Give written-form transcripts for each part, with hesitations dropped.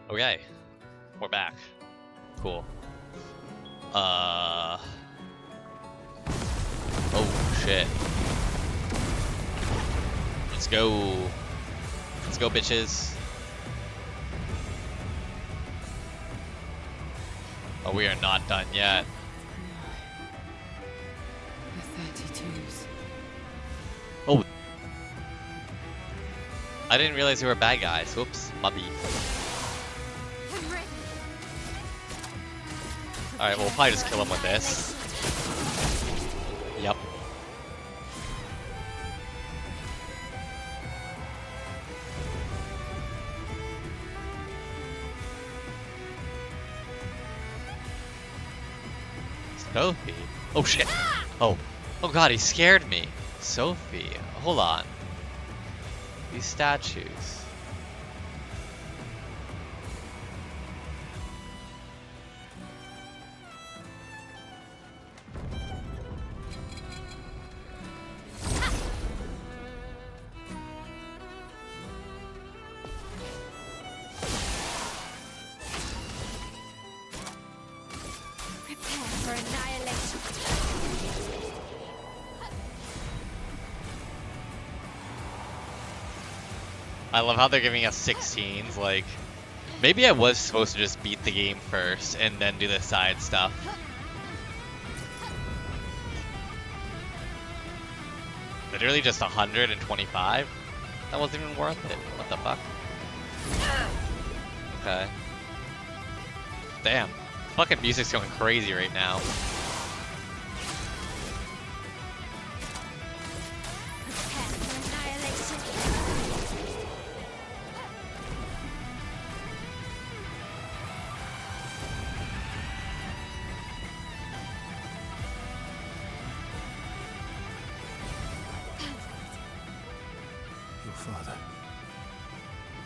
Okay, we're back. Cool. Oh shit. Let's go. Let's go, bitches. Oh, we are not done yet. The 32s. Oh. I didn't realize they were bad guys. Whoops, mubby. Alright, we'll probably just kill him with this. Yep. Sophie? Oh shit! Oh. Oh god, he scared me. Sophie. Hold on. These statues. I love how they're giving us 16s, like, maybe I was supposed to just beat the game first and then do the side stuff. Literally just 125? That wasn't even worth it. What the fuck? Okay. Damn. Fucking music's going crazy right now. Father.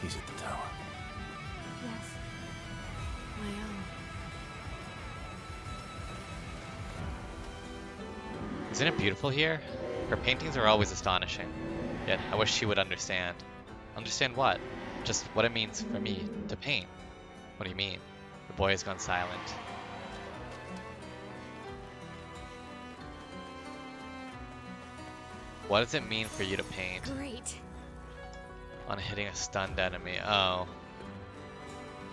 He's at the tower. Yes. My own. Isn't it beautiful here? Her paintings are always astonishing. Yet I wish she would understand. Understand what? Just what it means for me to paint. What do you mean? The boy has gone silent. What does it mean for you to paint? Great. On hitting a stunned enemy. Oh.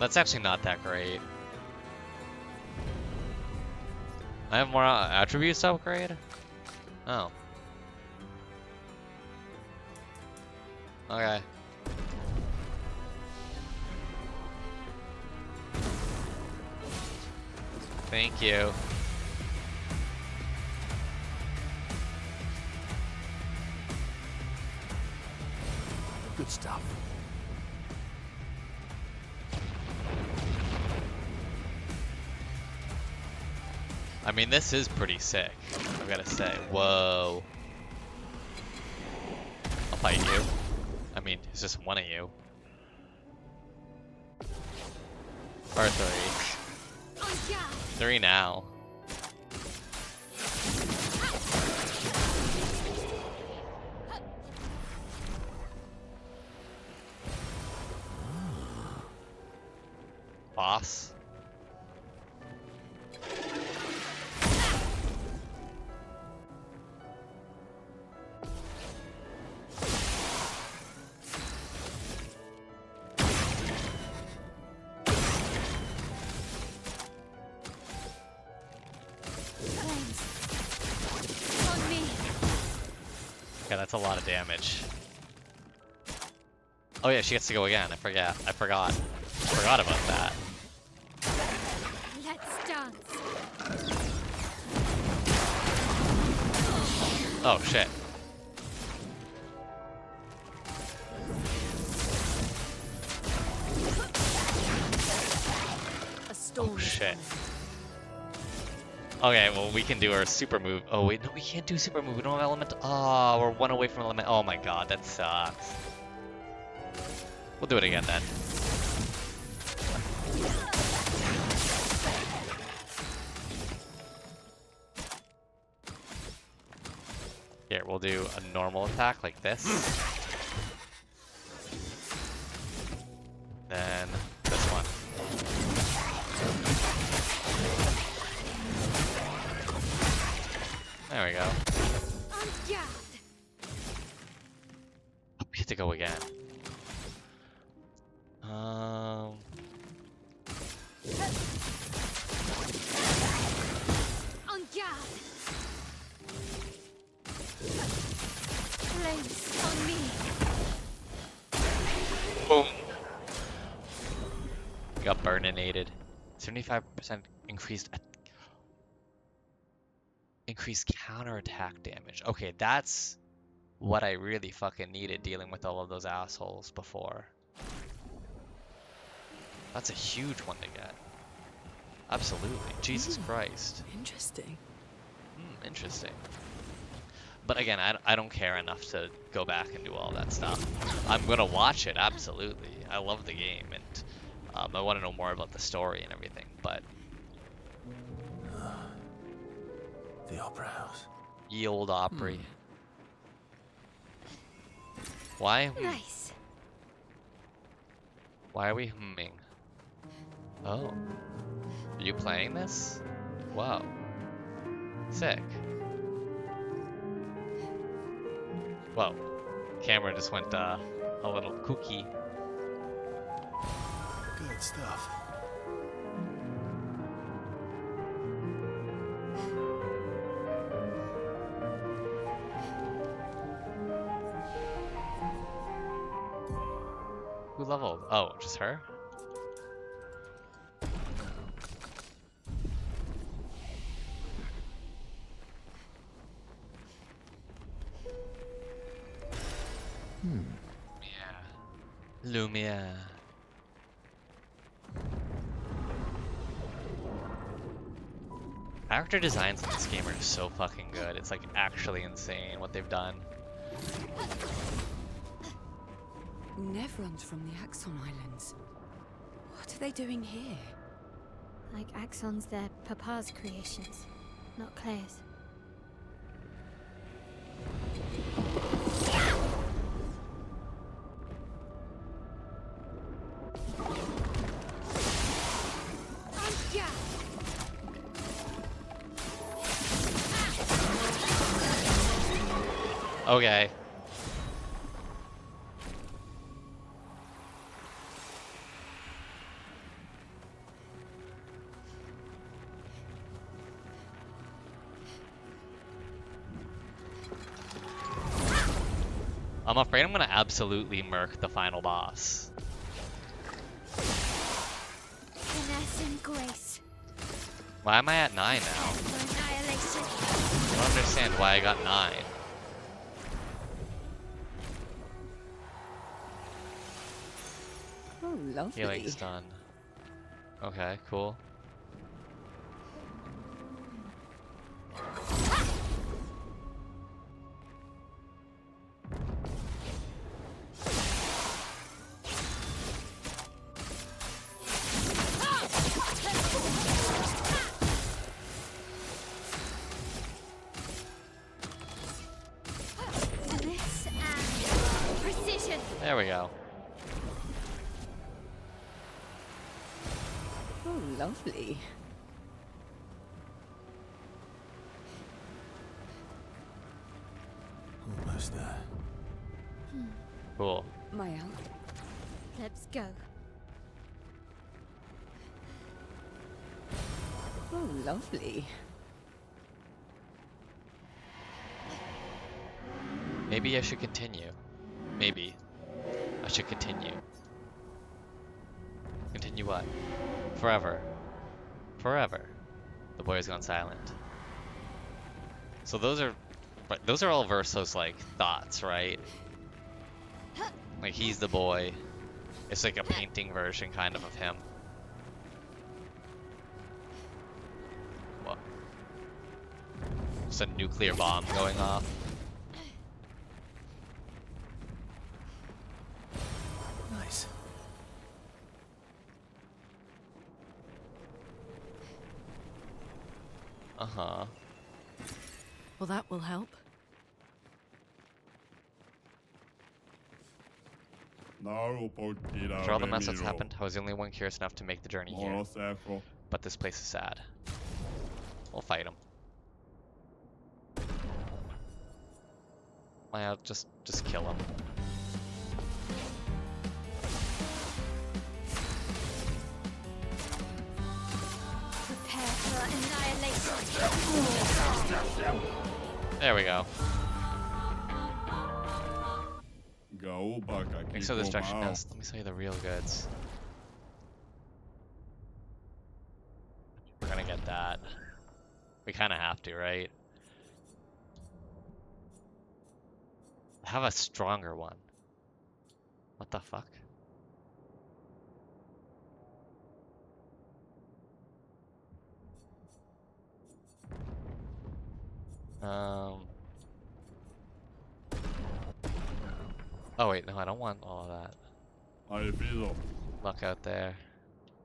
That's actually not that great. I have more attributes to upgrade? Oh. Okay. Thank you. Good stuff. I mean, this is pretty sick, I've gotta say. Whoa. I'll fight you. I mean, it's just one of you. Or three. Three now. Boss. Okay, that's a lot of damage. Oh yeah, she gets to go again. I forgot about that. Let's dance. Oh shit. Oh shit. Okay, well we can do our super move. Oh wait, no, we can't do super move. We don't have element. Oh, we're one away from element. Oh my god, that sucks. We'll do it again then. Here, we'll do a normal attack like this. Then this one. get to go again. On guard! Flames on me! Boom. Got burninated. 75% increased counterattack damage. Okay, that's what I really fucking needed dealing with all of those assholes before. That's a huge one to get. Absolutely. Jesus Christ. Interesting. Interesting. But again, I don't care enough to go back and do all that stuff. I'm gonna watch it, absolutely. I love the game, and I want to know more about the story and everything, but... The Opera House. Ye old Opry. Why? Nice. Why are we humming? Oh. Are you playing this? Wow. Sick. Whoa. Camera just went a little kooky. Good stuff. Who leveled? Oh, just her? Yeah. Lumia. Character designs in this game are so fucking good. It's like actually insane what they've done. Nevrons from the Axon Islands. What are they doing here? Like Axons, they're Papa's creations, not Claire's. Okay. I'm afraid I'm gonna absolutely murk the final boss. Finesse and grace. Why am I at 9 now? For annihilation. I don't understand why I got 9. Oh, lovely. Healing's done. Okay, cool. Finesse and precision. There we go. Oh, lovely. Almost there. Cool. My help. Let's go. Oh, lovely. Maybe I should continue. Maybe. I should continue. Continue what? Forever. Forever. The boy has gone silent. So those are all Verso's like thoughts, right? Like he's the boy. It's like a painting version kind of him. What? Just a nuclear bomb going off. Nice. Uh-huh. Well, that will help. After all the mess that's happened, I was the only one curious enough to make the journey here. But this place is sad. We'll fight him. I'll just kill him. annihilation. There we go. Gaoba Thanks for the destruction nest. Let me show you the real goods. We're gonna get that. We kind of have to, right? Have a stronger one. What the fuck? Oh wait, no, I don't want all of that. Luck out there.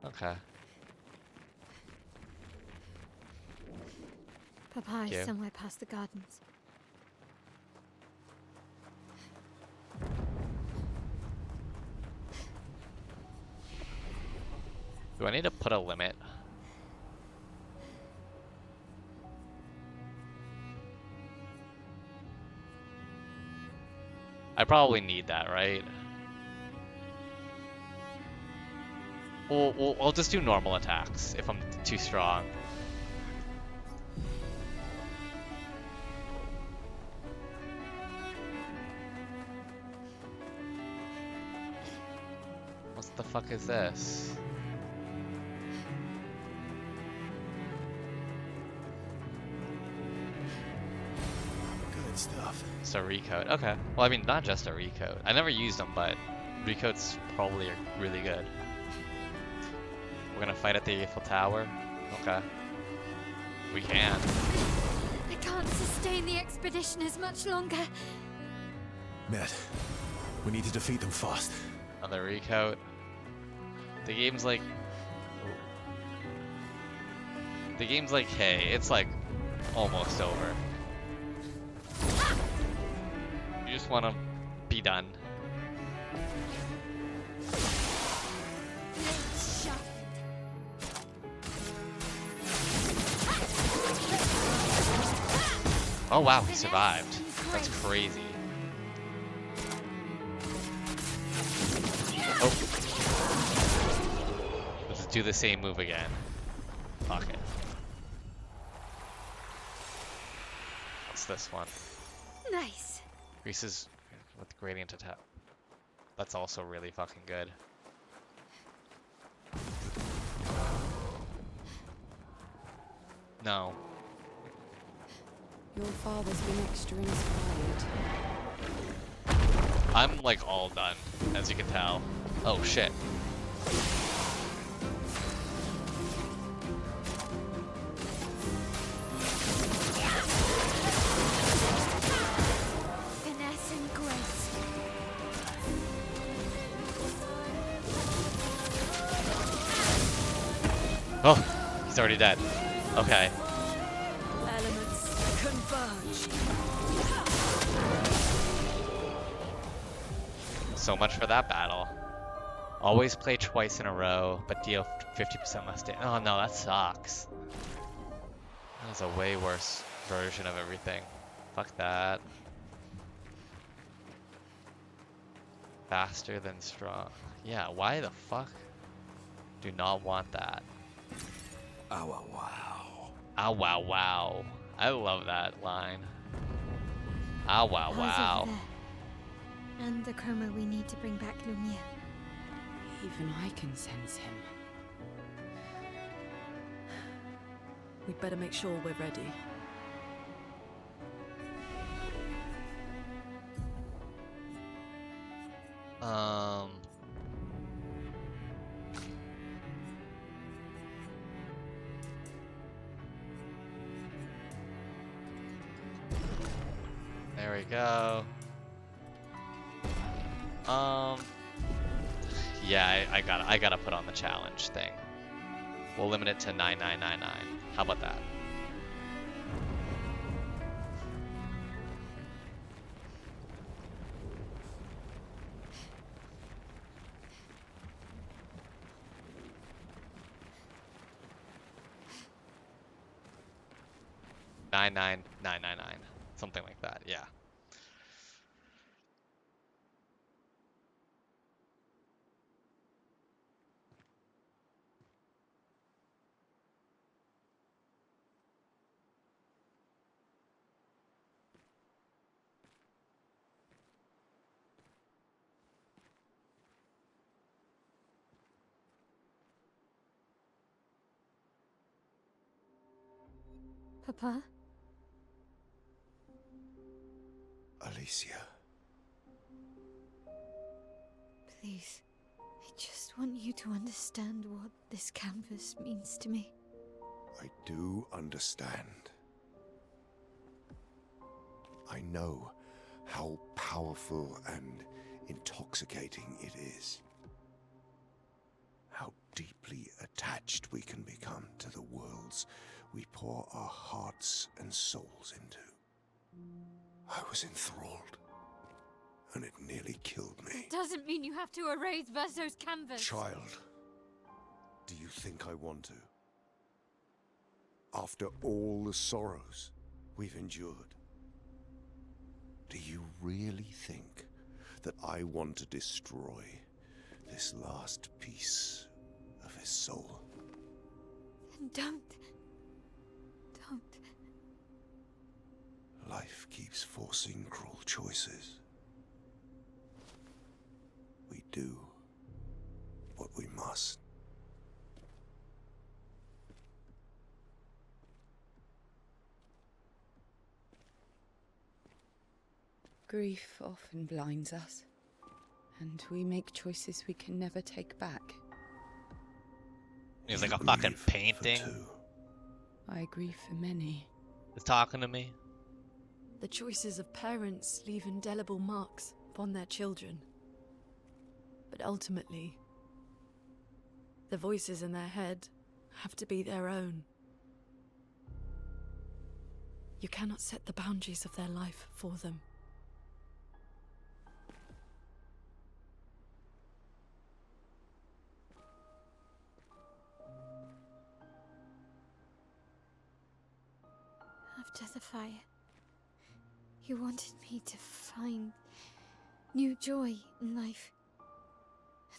Okay. Papa Thank you. is somewhere past the gardens. Do I need to put a limit? I probably need that, right? I'll just do normal attacks if I'm too strong. What the fuck is this? Good stuff. It's a recoat. Okay. Well, I mean, not just a recoat. I never used them, but recoats probably are really good. We're gonna fight at the Eiffel Tower? Okay. We can. I can't sustain the expedition as much longer. Ned, we need to defeat them fast. Another recoat. The game's like... The game's like, hey, it's like almost over. You just want to be done. Oh wow, he survived. That's crazy. Oh. Let's do the same move again. Fuck it. What's this one? Nice. Greases with gradient attack. That's also really fucking good. No. Your father's been extra inspired. I'm like all done, as you can tell. Oh shit. Finesse and grace. Oh, he's already dead. Okay. Elements converge. So much for that battle. Always play twice in a row, but deal 50% less damage. Oh no, that sucks. That was a way worse version of everything. Fuck that. Faster than strong. Yeah, why the fuck? Do not want that. Oh, wow. Ah wow wow. I love that line. Ah wow Papa's wow. over there. And the chroma we need to bring back Lumiere. Even I can sense him. We'd better make sure we're ready. There we go. Yeah, I gotta put on the challenge thing. We'll limit it to 9999. How about that? Nine nine nine nine nine, something like that. Yeah. Papa? Alicia. Please. I just want you to understand what this canvas means to me. I do understand. I know how powerful and intoxicating it is. How deeply attached we can become to the worlds we pour our hearts and souls into. I was enthralled, and it nearly killed me. Doesn't mean you have to erase Verso's canvas. Child, do you think I want to? After all the sorrows we've endured, do you really think that I want to destroy this last piece of his soul? Then don't. Don't. Life keeps forcing cruel choices. We do what we must. Grief often blinds us, and we make choices we can never take back. He's like a You fucking grieve for painting. two. I grieve for many. It's talking to me. The choices of parents leave indelible marks upon their children. But ultimately, the voices in their head have to be their own. You cannot set the boundaries of their life for them. After the fire, you wanted me to find new joy in life.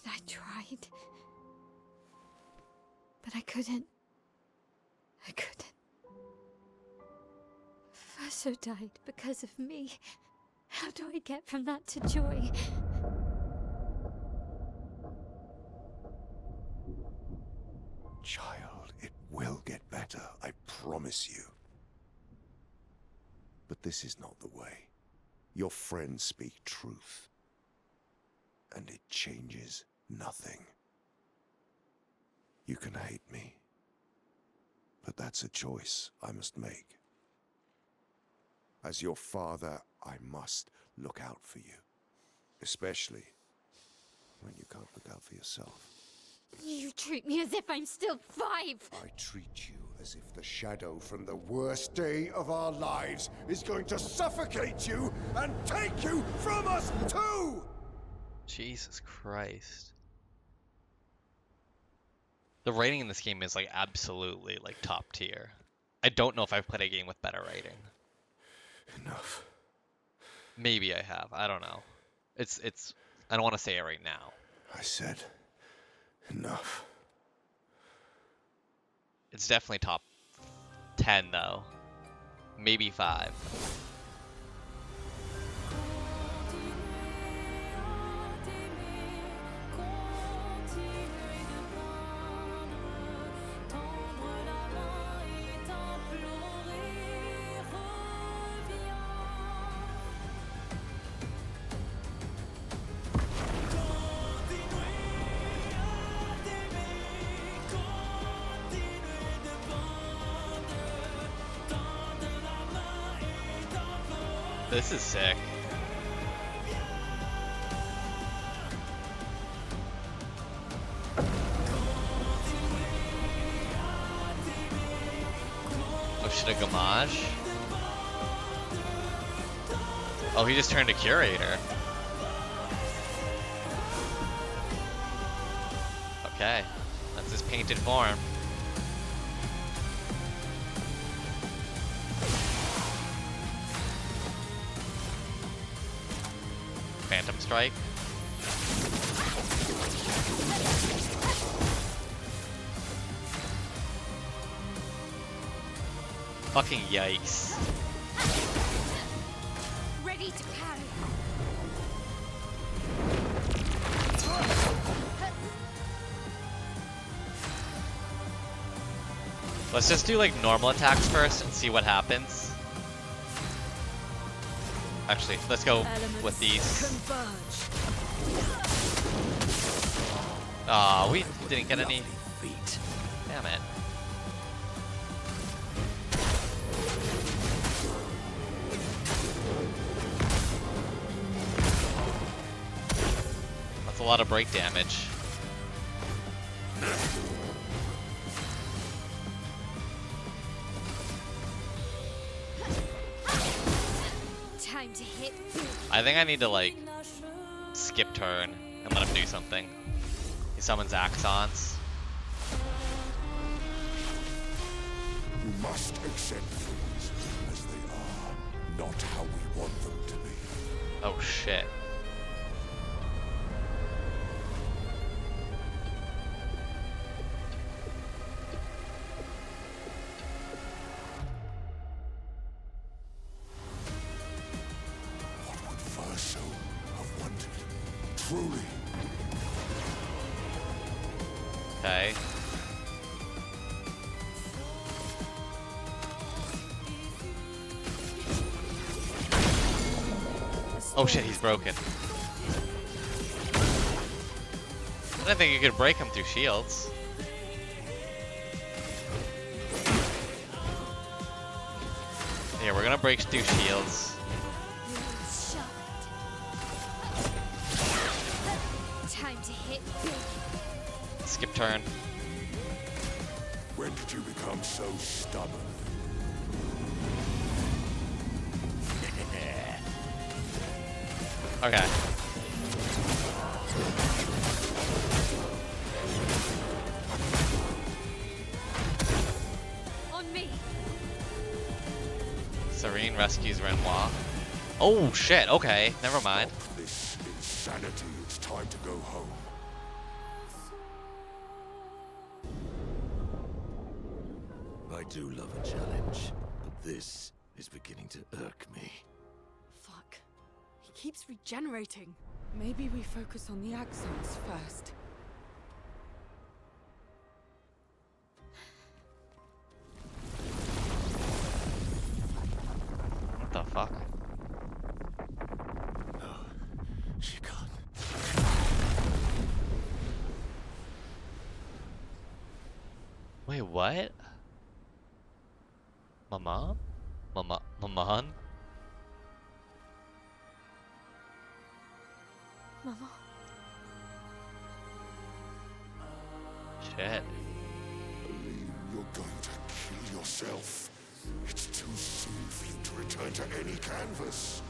And I tried. But I couldn't. I couldn't. Verso died because of me. How do I get from that to joy? Child, it will get better, I promise you. But this is not the way. Your friends speak truth. And it changes nothing. You can hate me. But that's a choice I must make. As your father, I must look out for you. Especially when you can't look out for yourself. You treat me as if I'm still 5! I treat you as if the shadow from the worst day of our lives is going to suffocate you and take you from us too! Jesus Christ. The writing in this game is like absolutely like top tier. I don't know if I've played a game with better writing. Enough. Maybe I have. I don't know. It's I don't want to say it right now. I said enough. It's definitely top 10 though. Maybe 5. This is sick. Oh shit, a Gamage? Oh, he just turned to Curator. Okay, that's his painted form. Phantom Strike. Fucking yikes. Ready to carry. Let's just do like normal attacks first and see what happens. Actually, let's go with these. Aw, we didn't get any. Damn it. That's a lot of break damage. Time to hit. I think I need to like skip turn and let him do something. He summons Axons. You must accept things as they are, not how we want them to be. Oh shit. What would Verso have wanted? Truly. Okay. Oh shit, he's broken. I didn't think you could break him through shields. Yeah, we're gonna break through shields. Time to hit. Skip turn. When did you become so stubborn? Okay. On me. Serene rescues Renoir. Oh shit, okay, never mind. Stop this insanity. It's time to go home. I do love a challenge, but this is beginning to irk me. Fuck. He keeps regenerating. Maybe we focus on the axons first. What the fuck? No, she can't. Wait, what? Mama? Maman? Mama. Shit. Believe you're going to kill yourself. It's too soon for you to return to any canvas.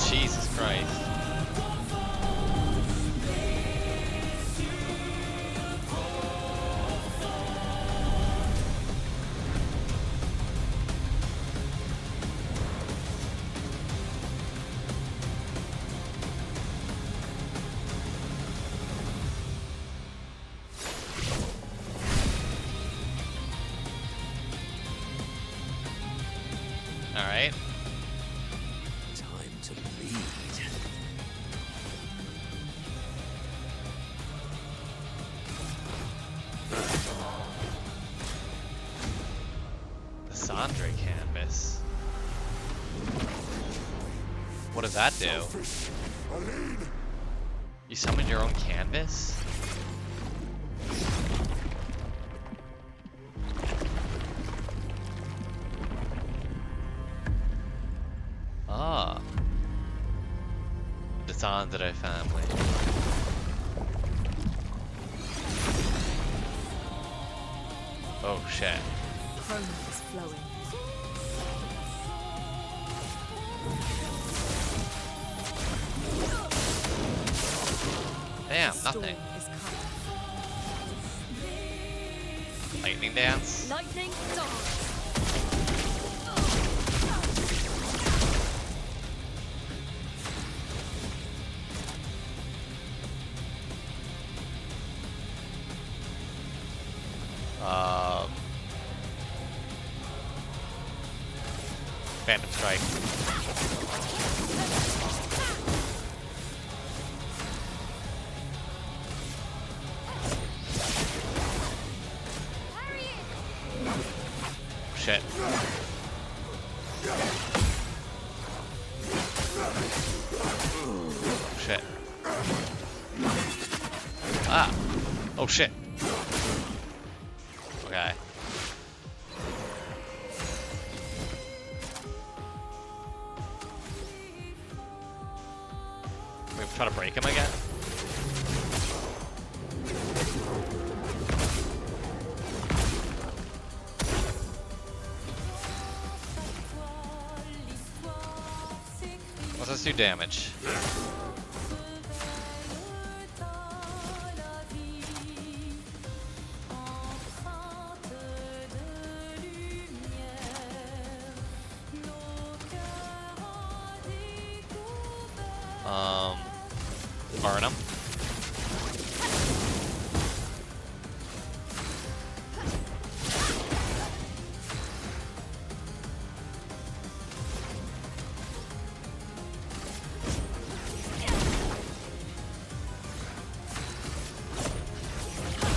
Jesus Christ. All right. Time to bleed. The Sandre canvas. What does that do? Selfish. Aline! You summoned your own canvas? Ah. The Sandre family. Oh shit. Chroma is flowing. Damn, The storm nothing. is coming. Lightning dance. Lightning dance. Phantom strike. Shit. Shit. Ah. Oh shit. Okay. We try to break him again? Let's do damage. Burn him.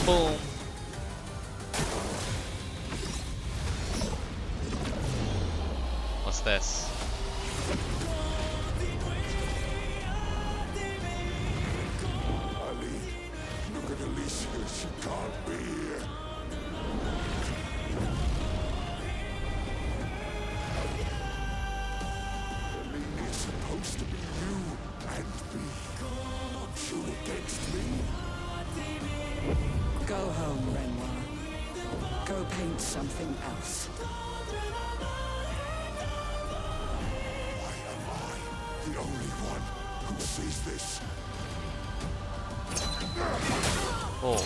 Boom. What's this? Ali, look at Alicia. She can't be here. Ali is supposed to be you and me. Shoot against me. Go home, Renoir. Go paint something else. Why am I the only one who sees this? Oh.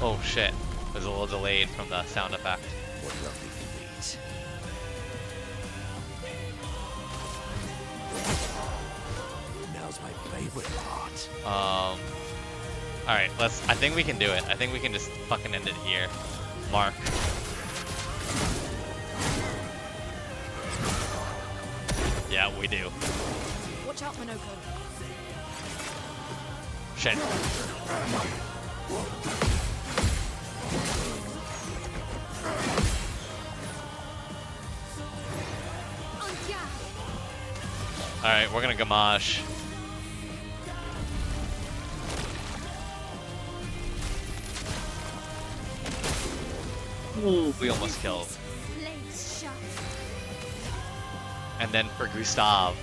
Oh shit. It was a little delayed from the sound effect. What lovely breeze. Now's my favorite part. Alright, I think we can do it. I think we can just fucking end it here. Mark. Yeah, we do. Watch out, Minoko. Shit. Alright, we're gonna Gamache. Ooh, we almost killed. And then for Gustav.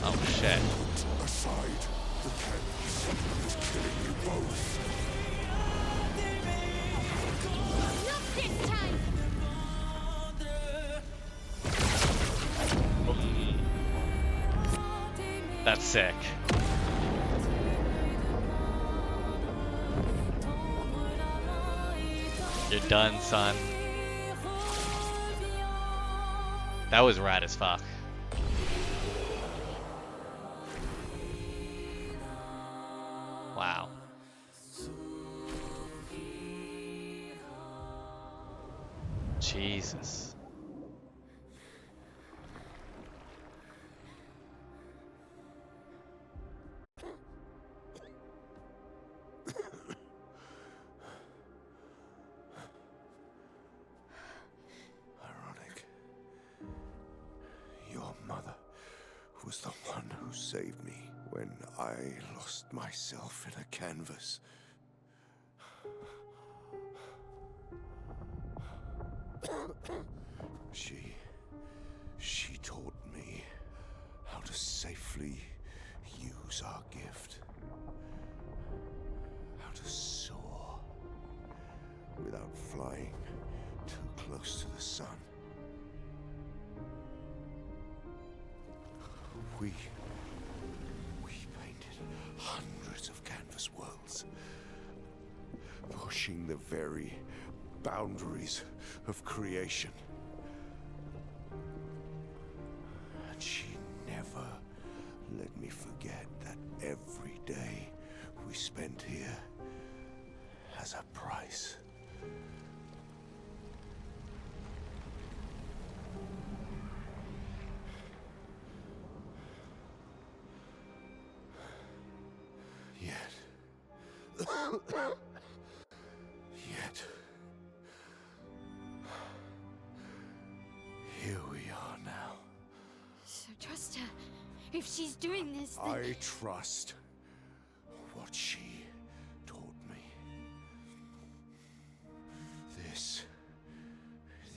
Oh shit. Aside, the canvas is killing you both. Not this time! That's sick. You're done, son. That was rad as fuck. Wow. Jesus. Ironic. Your mother was the one who saved me when I lost myself in a canvas. She taught me without flying too close to the sun. We painted hundreds of canvas worlds, pushing the very boundaries of creation. And she never let me forget that every day we spent here has a price. Yet, here we are now. So trust her. If she's doing this, then... I trust what she taught me. This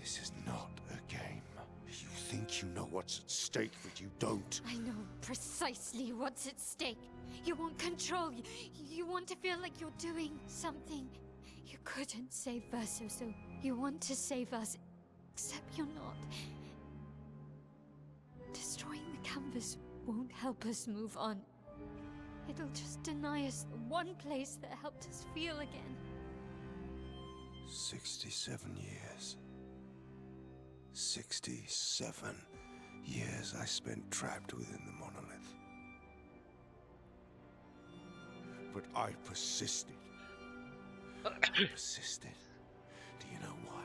is not a game. You think you know what's at stake, but you don't. I know precisely what's at stake. You want control. You want to feel like you're doing something. You couldn't save Verso, so you want to save us. Except you're not. Destroying the canvas won't help us move on. It'll just deny us the one place that helped us feel again. 67 years. 67 years I spent trapped within the monolith. But I persisted. I persisted. Do you know why?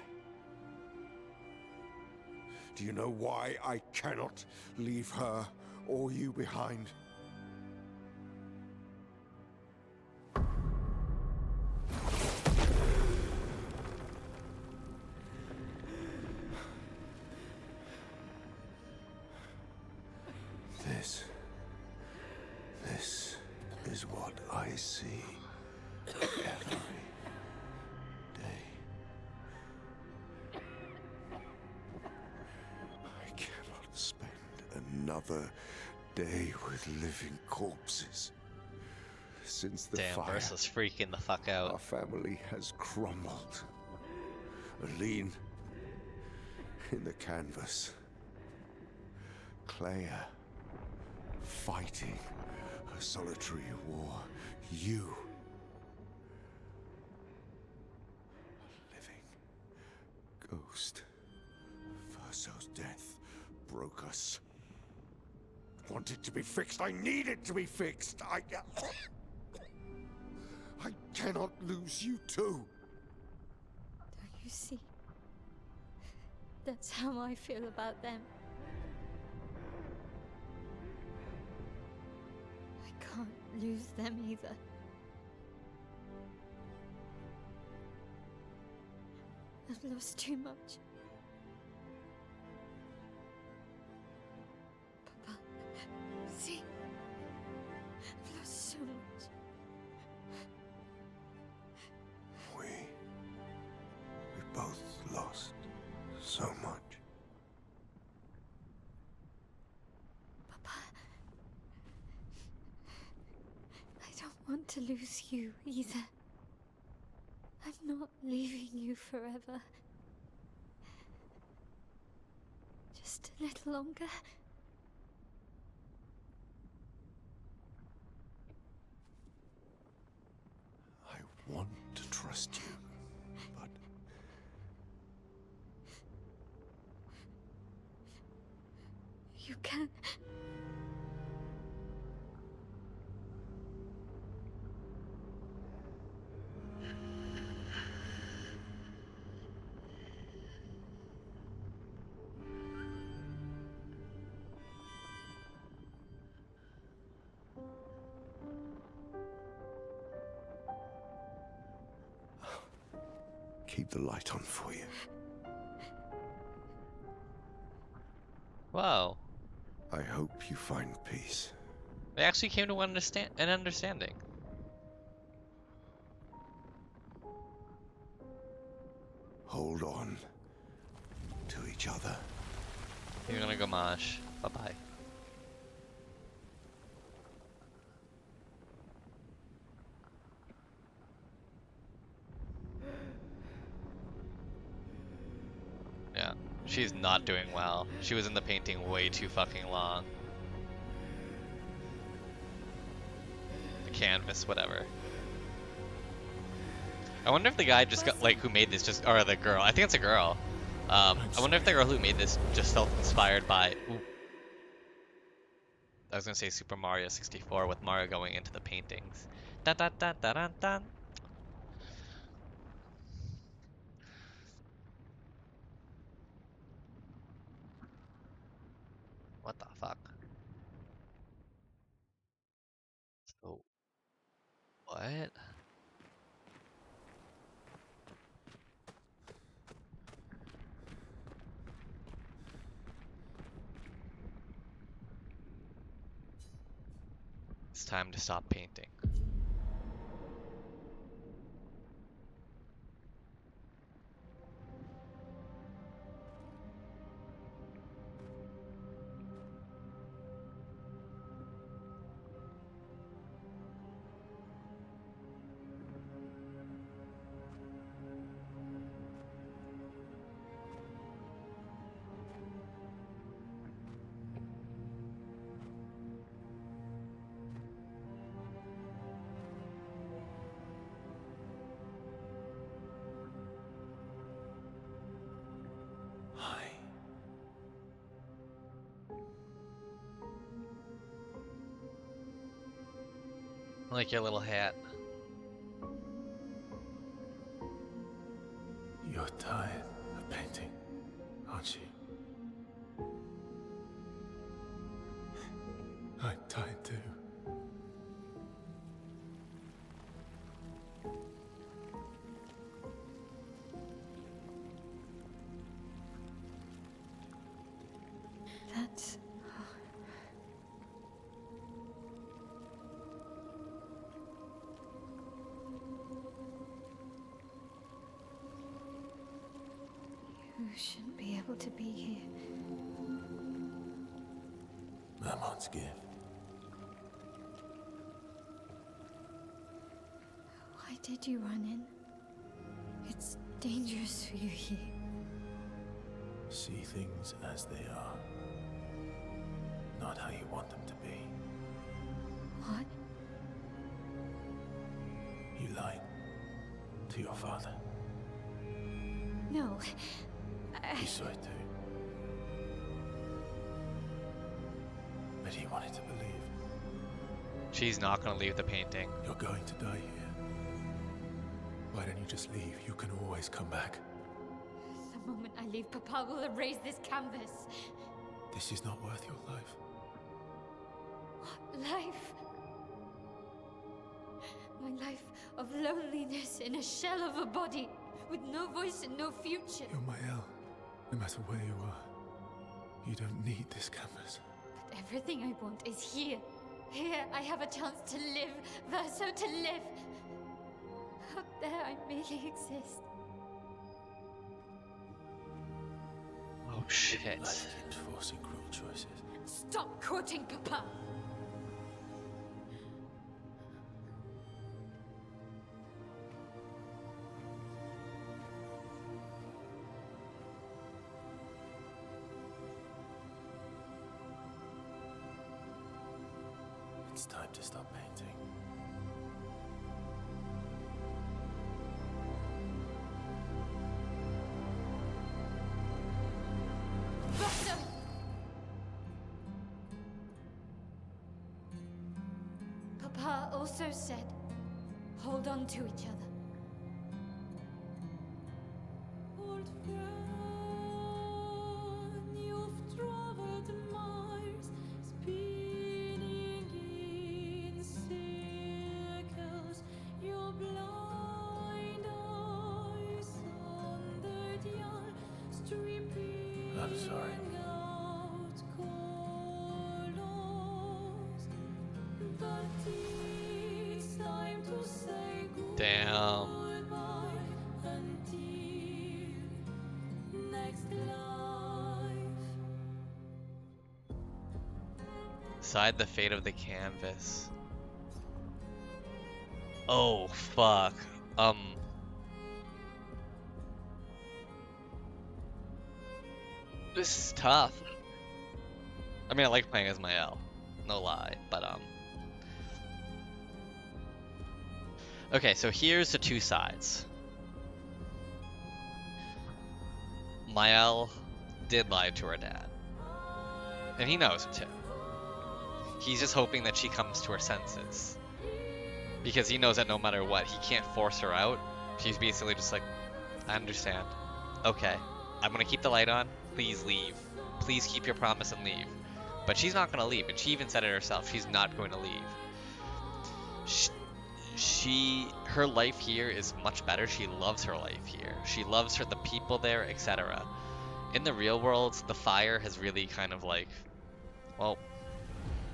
Do you know why I cannot leave her or you behind? This is what I see every day. I cannot spend another day with living corpses. Since the Damn, fire, Versa's freaking the fuck out. our family has crumbled. Aline in the canvas. Clair fighting a solitary war. You, a living ghost. Verso's death broke us. I want it to be fixed. I need it to be fixed. I cannot lose you too. Don't you see? That's how I feel about them. I can't lose them either. I've lost too much. Papa, see? I've lost so much. We both lost so much. Papa, I don't want to lose you either. I'm not leaving you forever. Just a little longer. I want to trust you, but You can. keep the light on for you. Wow. I hope you find peace. They actually came to an understanding. Hold on to each other. You're gonna go Mosh. Bye-bye. She's not doing well. She was in the painting way too fucking long. The canvas, whatever. I wonder if the guy just got, like, who made this just, or the girl. I think it's a girl. I wonder if the girl who made this just felt inspired by, ooh, I was gonna say Super Mario 64 with Mario going into the paintings. Dun dun dun dun dun dun. What the fuck? So, what? It's time to stop painting. Hi. I like your little hat. You're tired of painting, aren't you? I'm tired too. That's... You shouldn't be able to be here. Mamon's gift. Why did you run in? It's dangerous for you here. See things as they are, not how you want them to be. What? You lied to your father. No. He saw it too. But he wanted to believe. She's not gonna leave the painting. You're going to die here. Why don't you just leave? You can always come back. The moment I leave, Papa will erase this canvas. This is not worth your life. What life? My life of loneliness in a shell of a body, with no voice and no future. You're my El. No matter where you are, you don't need this canvas. But everything I want is here. Here I have a chance to live, Verso, to live. Out there I merely exist. Oh shit. Life keeps forcing cruel choices. Stop quoting Papa! It's time to stop painting. Verso! Papa also said, hold on to each other. Old friend, you've traveled miles, spinning in circles. Your blind eyes on the dial, stripping I'm sorry. out colors. But it's time to say Damn. goodbye until next life. Decide the fate of the canvas. Oh fuck. This is tough. I mean, I like playing as Mael, no lie, but okay, so here's the two sides. Mael did lie to her dad, and he knows it too. He's just hoping that she comes to her senses, because he knows that no matter what, he can't force her out. She's basically just like, I understand. Okay, I'm gonna keep the light on. Please leave. Please keep your promise and leave. But she's not gonna leave, and she even said it herself. She's not going to leave. Her life here is much better. She loves her life here. She loves the people there, etc. In the real world, the fire has really kind of like, well,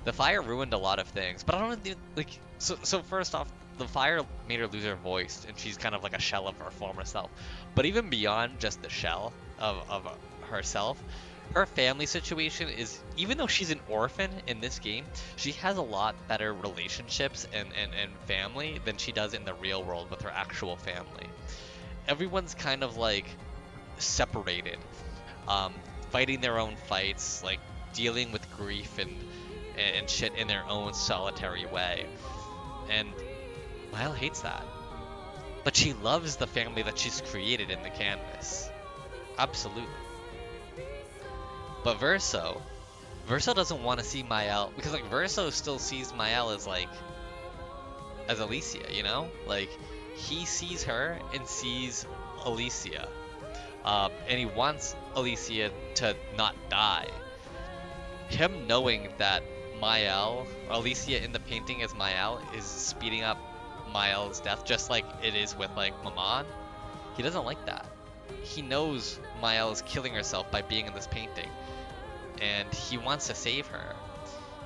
the fire ruined a lot of things. But I don't think, like, so first off, the fire made her lose her voice, and she's kind of like a shell of her former self. But even beyond just the shell of herself, her family situation is, even though she's an orphan in this game, she has a lot better relationships and family than she does in the real world with her actual family. Everyone's kind of like separated, fighting their own fights, like dealing with grief and shit in their own solitary way. And Mael hates that. But she loves the family that she's created in the canvas. Absolutely. But Verso doesn't want to see Mael, because like Verso still sees Mael as like, as Alicia, you know? Like, he sees her and sees Alicia. And he wants Alicia to not die. Him knowing that Mael, or Alicia in the painting as Mael, is speeding up Mael's death, just like it is with like Maman, he doesn't like that. He knows Mael is killing herself by being in this painting, and he wants to save her,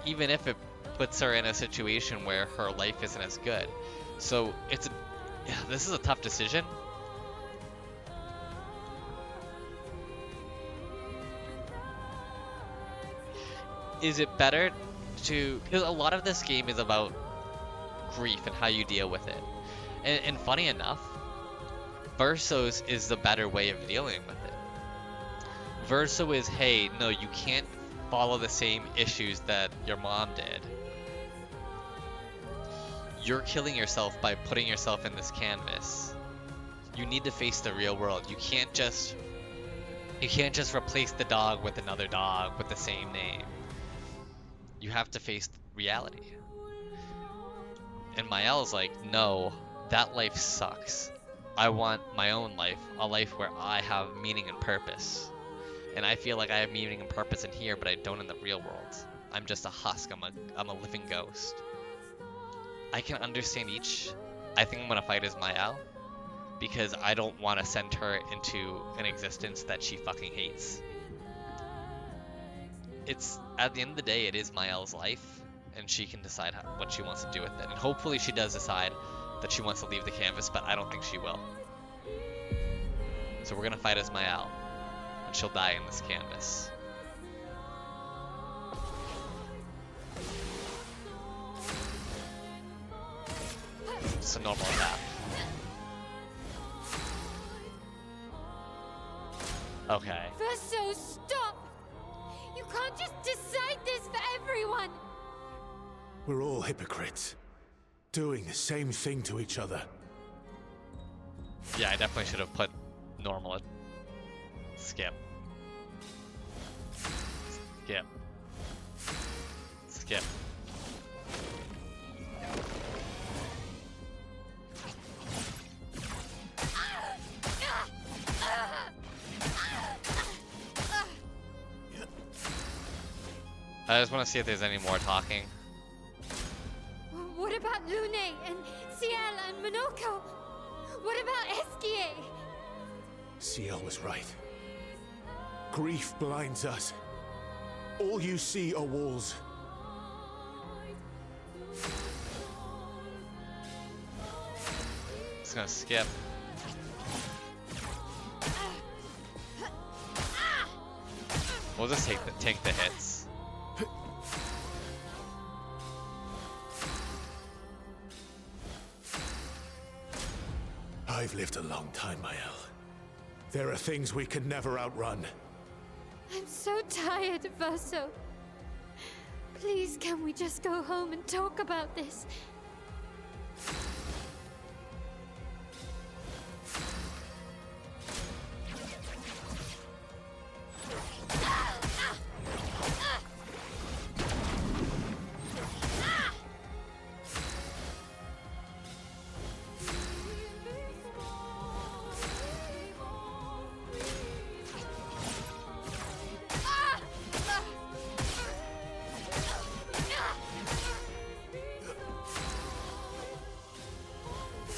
even if it puts her in a situation where her life isn't as good. So this is a tough decision. Is it better to, because a lot of this game is about grief and how you deal with it, and funny enough, Verso's is the better way of dealing with it. Verso is, hey, no, you can't follow the same issues that your mom did. You're killing yourself by putting yourself in this canvas. You need to face the real world. You can't just replace the dog with another dog with the same name. You have to face reality. And Mael's like, no, that life sucks. I want my own life, a life where I have meaning and purpose. And I feel like I have meaning and purpose in here, but I don't in the real world. I'm just a husk, I'm a living ghost. I can understand each. I think I'm gonna fight as Mael, because I don't want to send her into an existence that she fucking hates. It's, at the end of the day, it is Mael's life, and she can decide what she wants to do with it. And hopefully she does decide that she wants to leave the canvas, but I don't think she will. So we're gonna fight as Mael, and she'll die in this canvas. It's a normal attack. Okay. Verso, stop! You can't just decide this for everyone! We're all hypocrites, doing the same thing to each other. Yeah, I definitely should have put normal. Skip. Skip. Skip. I just want to see if there's any more talking. What about Lune and Ciel and Monoko? What about Esquier? Ciel was right. Grief blinds us. All you see are walls. Just gonna skip. We'll just take the hits. I've lived a long time, Mael. There are things we can never outrun. I'm so tired, Verso. Please, can we just go home and talk about this?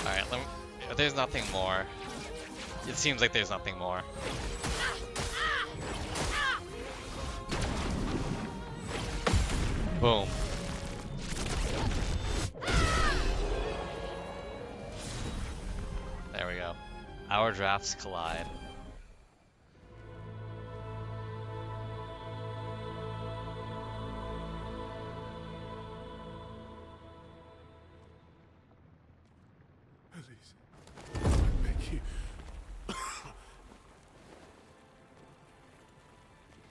Alright, there's nothing more. It seems like there's nothing more. Boom. There we go. Our drafts collide. Please. Thank you.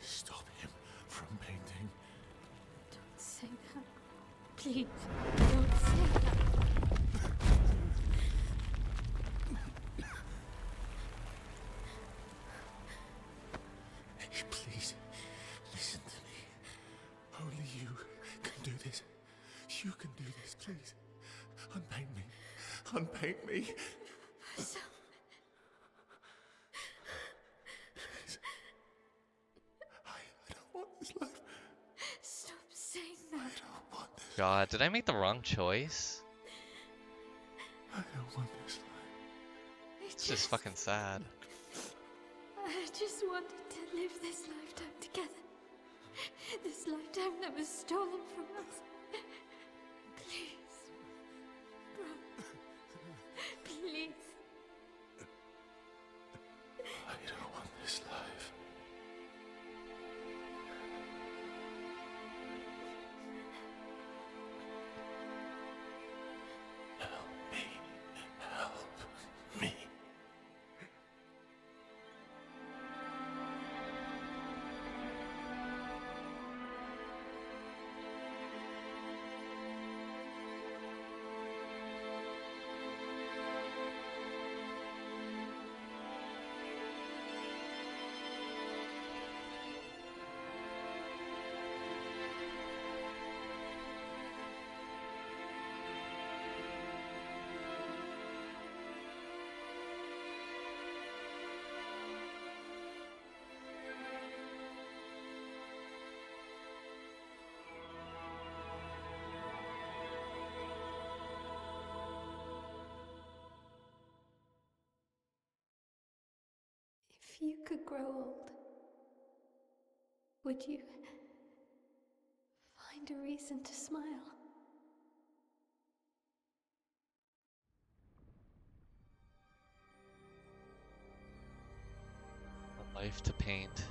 Stop him from painting. Don't say that. Please, don't say that. Hey, please, listen to me. Only you can do this. You can do this, please. Unpaint me. Unpaint me. So, Please. I don't want this life. stop saying that. I don't want this. God, did I make the wrong choice? I don't want this life. It's just fucking sad. I just wanted to live this lifetime together. This lifetime that was stolen from us. Please. Bro. Please. I don't want this life. Help me. Help me. If you could grow old, would you find a reason to smile? A life to paint.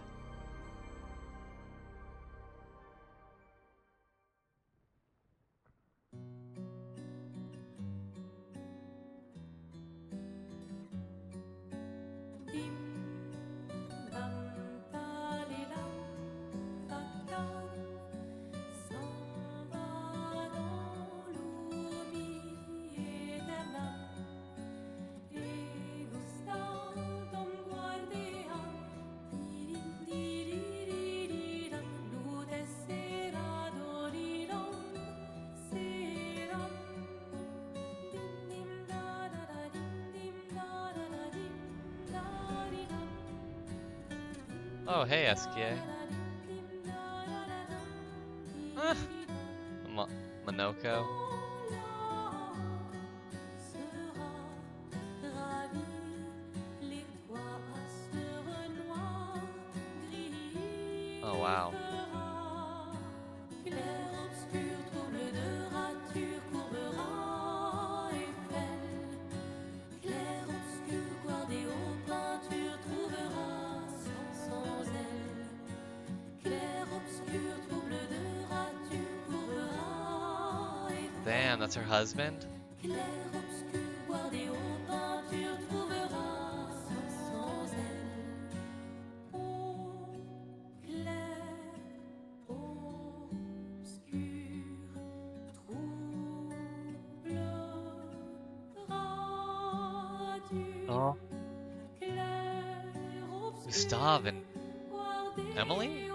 Oh, hey, SKA. Ah, Monoko. Oh, wow. Damn, that's her husband? Oh, Gustave and Emily?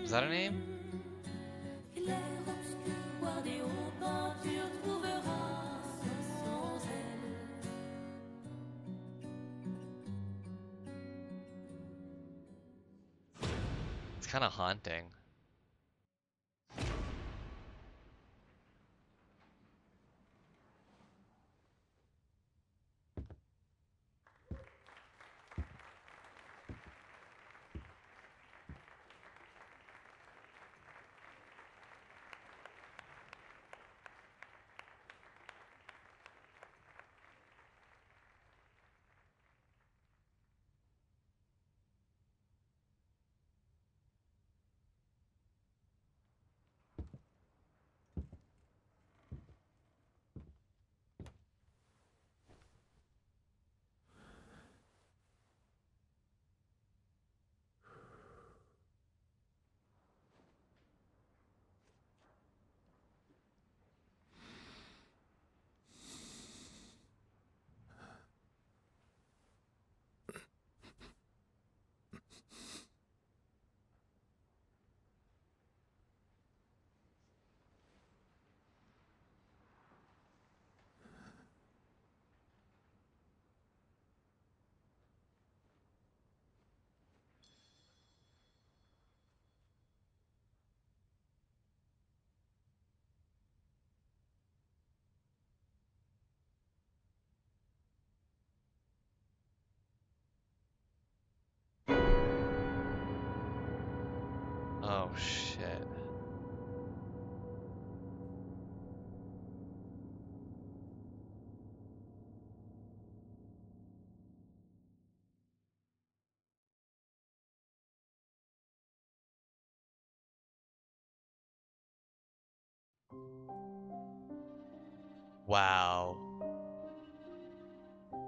Is that a name? Clair, obscur, voir des hauts peintures, trouveras sans elle. It's kind of haunting. Oh shit. Wow.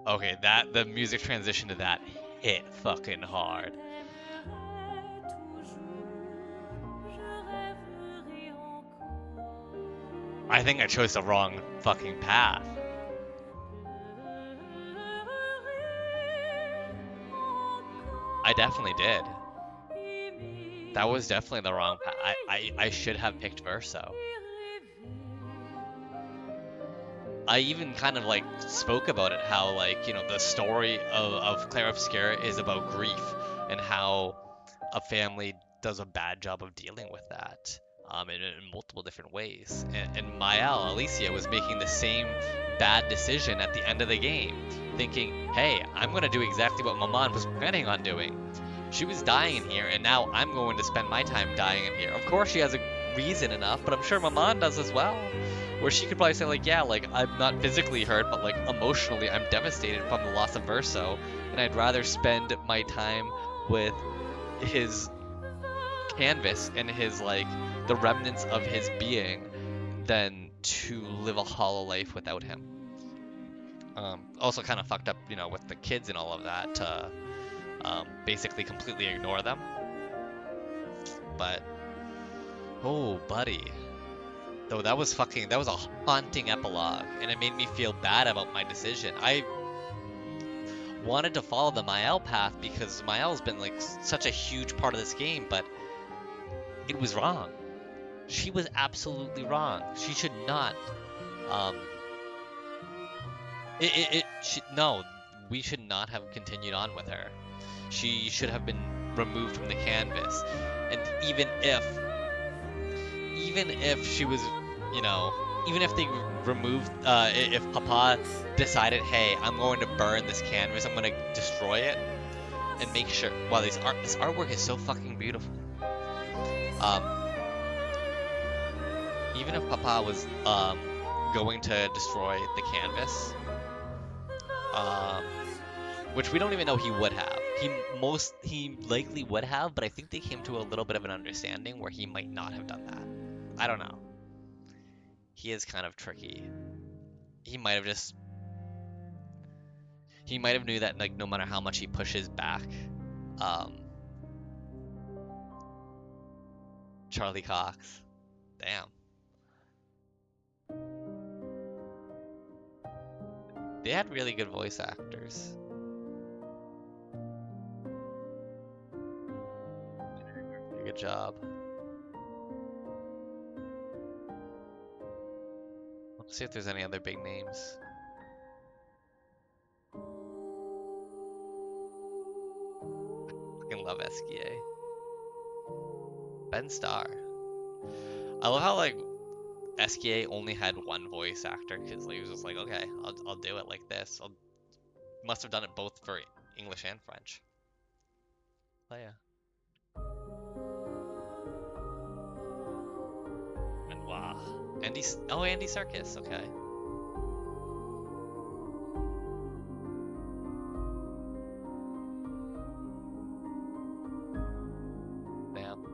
Okay, the music transition to that hit fucking hard. T'aimerai toujours, je rêverai encore. I think I chose the wrong fucking path. I definitely did. That was definitely the wrong path. I should have picked Verso. I even kind of like spoke about it, how like, you know, the story of Clair Obscur is about grief and how a family does a bad job of dealing with that in multiple different ways. And Mael, Alicia, was making the same bad decision at the end of the game, thinking, hey, I'm going to do exactly what Maman was planning on doing. She was dying in here, and now I'm going to spend my time dying in here. Of course, she has a reason enough, but I'm sure Maman does as well. Where she could probably say, like, yeah, like, I'm not physically hurt, but, like, emotionally, I'm devastated from the loss of Verso, and I'd rather spend my time with his canvas and his, like, the remnants of his being than to live a hollow life without him. Also kind of fucked up, you know, with the kids and all of that, to basically completely ignore them. But, oh, buddy. Though that was a haunting epilogue, and it made me feel bad about my decision. I wanted to follow the Mael path because Mael's been like such a huge part of this game, but it was wrong. She was absolutely wrong. She should not. Um. No, we should not have continued on with her. She should have been removed from the canvas, and even if she was, you know, even if they removed, if Papa decided, hey, I'm going to burn this canvas, I'm going to destroy it, and make sure, wow, this artwork is so fucking beautiful. Even if Papa was, going to destroy the canvas, which we don't even know he would have. He likely would have, but I think they came to a little bit of an understanding where he might not have done that. I don't know. He is kind of tricky. He might have knew that, like, no matter how much he pushes back, Charlie Cox, damn. They had really good voice actors. Good job. Let's see if there's any other big names. Fucking love SKA. Ben Starr. I love how like SKA only had one voice actor because like, he was just like, okay, I'll do it like this. Must have done it both for English and French. Oh yeah. And wow. Andy Serkis, okay. Damn.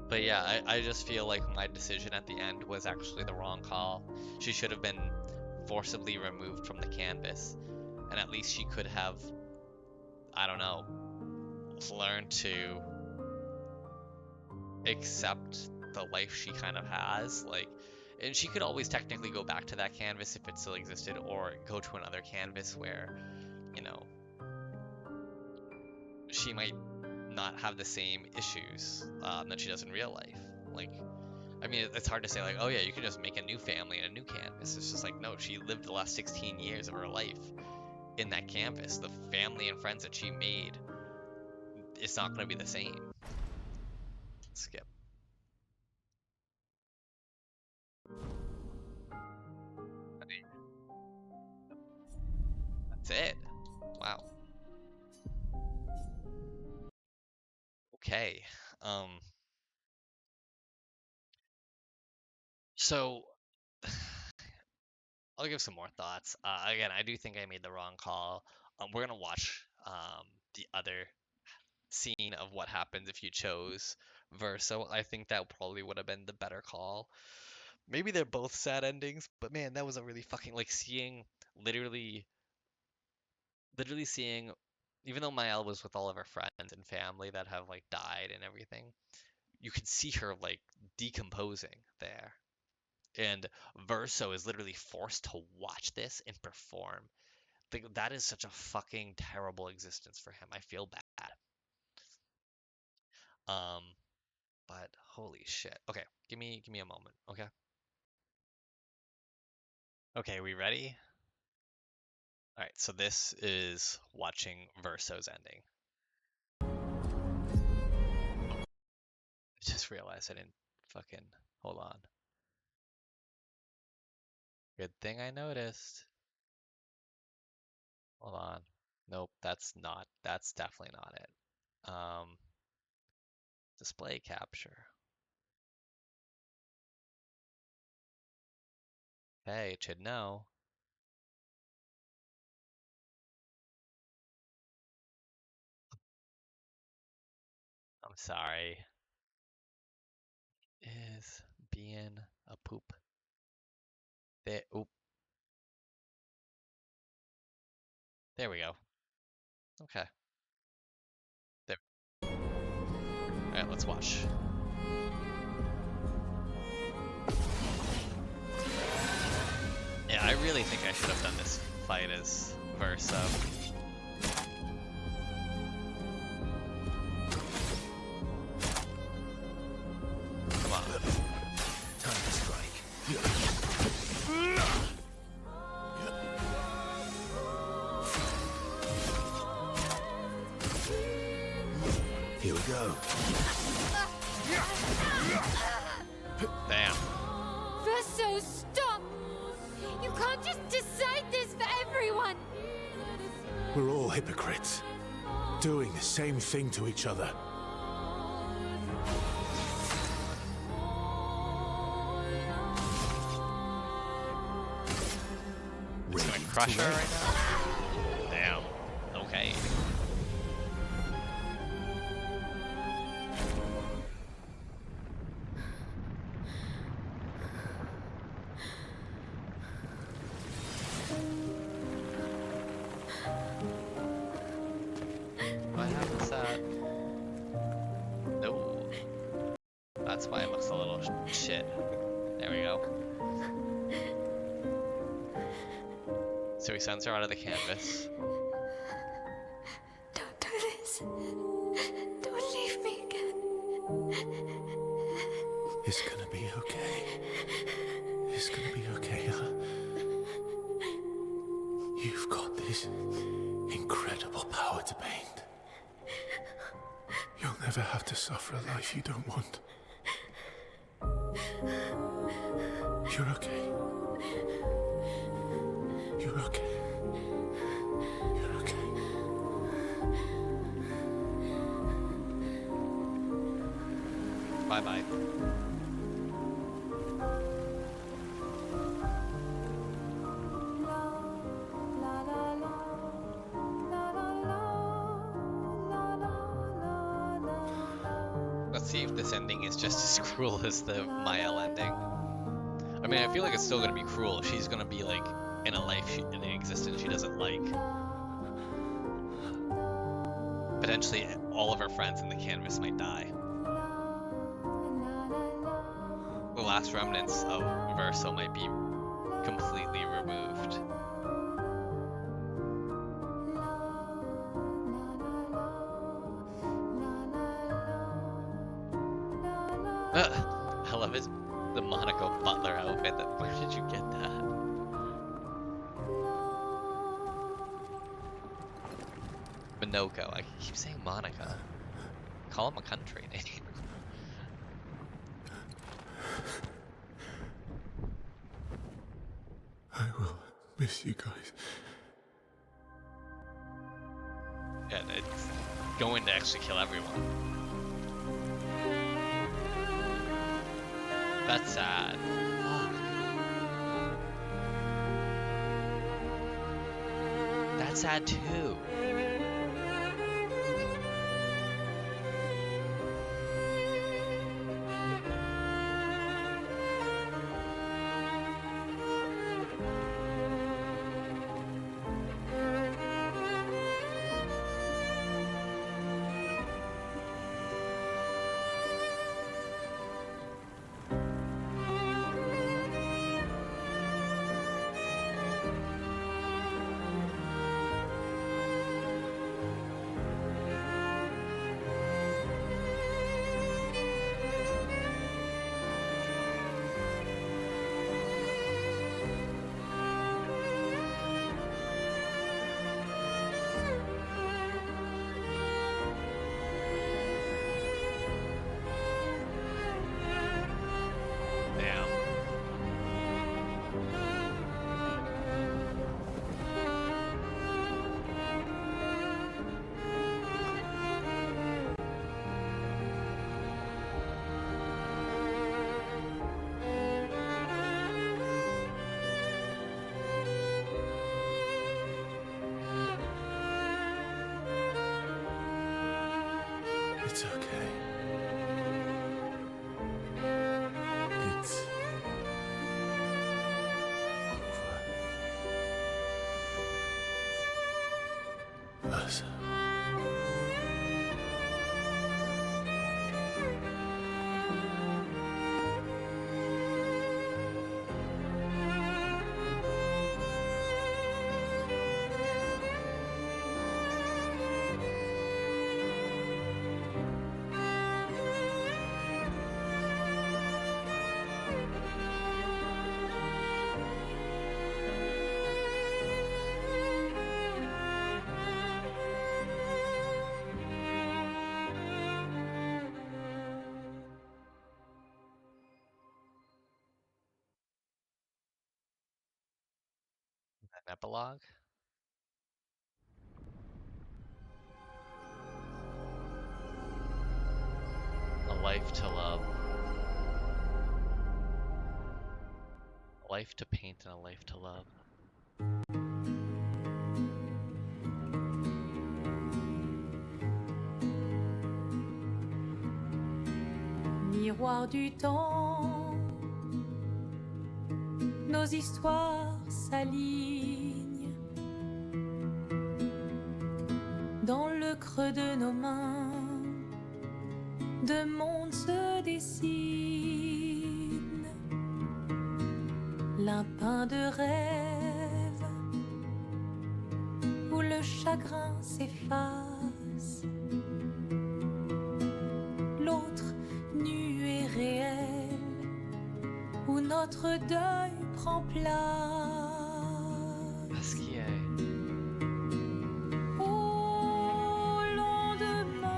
But yeah, I just feel like my decision at the end was actually the wrong call. She should have been forcibly removed from the canvas, and at least she could have, I don't know, learned to accept the life she kind of has. Like, and she could always technically go back to that canvas if it still existed, or go to another canvas where, you know, she might not have the same issues that she does in real life. Like, I mean, it's hard to say like, oh yeah, you can just make a new family and a new canvas. It's just like, no, she lived the last 16 years of her life in that canvas. The family and friends that she made, it's not going to be the same. Skip. That's it. Wow. Okay. So I'll give some more thoughts. Again, I do think I made the wrong call. We're gonna watch the other scene of what happens if you chose Verso. I think that probably would have been the better call. Maybe they're both sad endings, but man, that was a really fucking like seeing literally seeing, even though Mael was with all of her friends and family that have like died and everything, you could see her like decomposing there. And Verso is literally forced to watch this and perform. Like, that is such a fucking terrible existence for him. I feel bad. Um, but holy shit. Okay, give me a moment. Okay. Okay, we ready? All right. So this is watching Verso's ending. I just realized I didn't fucking hold on. Good thing I noticed. Hold on. Nope, that's definitely not it. Display capture. Hey, it should know. I'm sorry. Is being a poop. There, oop. There we go. Okay. There. All right, let's watch. Yeah, I really think I should have done this fight as Verso. Come on. Time to strike. Here we go. Damn. Verso, stop! You can't just decide this for everyone! We're all hypocrites, doing the same thing to each other. It's gonna crush her right now. Damn. Okay. What happens that? No. That's why it looks a little shit. There we go. So he sends her out of the canvas. Don't do this. Don't leave me again. It's gonna be okay. It's gonna be okay, huh? You've got this incredible power to paint. You'll never have to suffer a life you don't want. You're okay. You're okay. You're okay. Bye-bye. Let's see if this ending is just as cruel as the Mael ending. I mean, I feel like it's still gonna be cruel. She's gonna be like in a life, in an existence she doesn't like. Potentially, all of her friends in the canvas might die. The last remnants of Verso might be completely removed. I love the Monaco butler outfit. Where did you get that? Monaco. I keep saying Monica. Call him a country name. I will miss you guys. Yeah, it's going to actually kill everyone. That's sad. Fuck. That's sad too. It's okay. It's over. Us. An epilogue? A life to love. A life to paint and a life to love. Miroir du temps, nos histoires s'alignent. Dans le creux de nos mains, deux mondes se dessinent. l'un peint de rêve, où le chagrin s'efface, l'autre nu et réel, où notre deuil prend place. Obscur. Au lendemain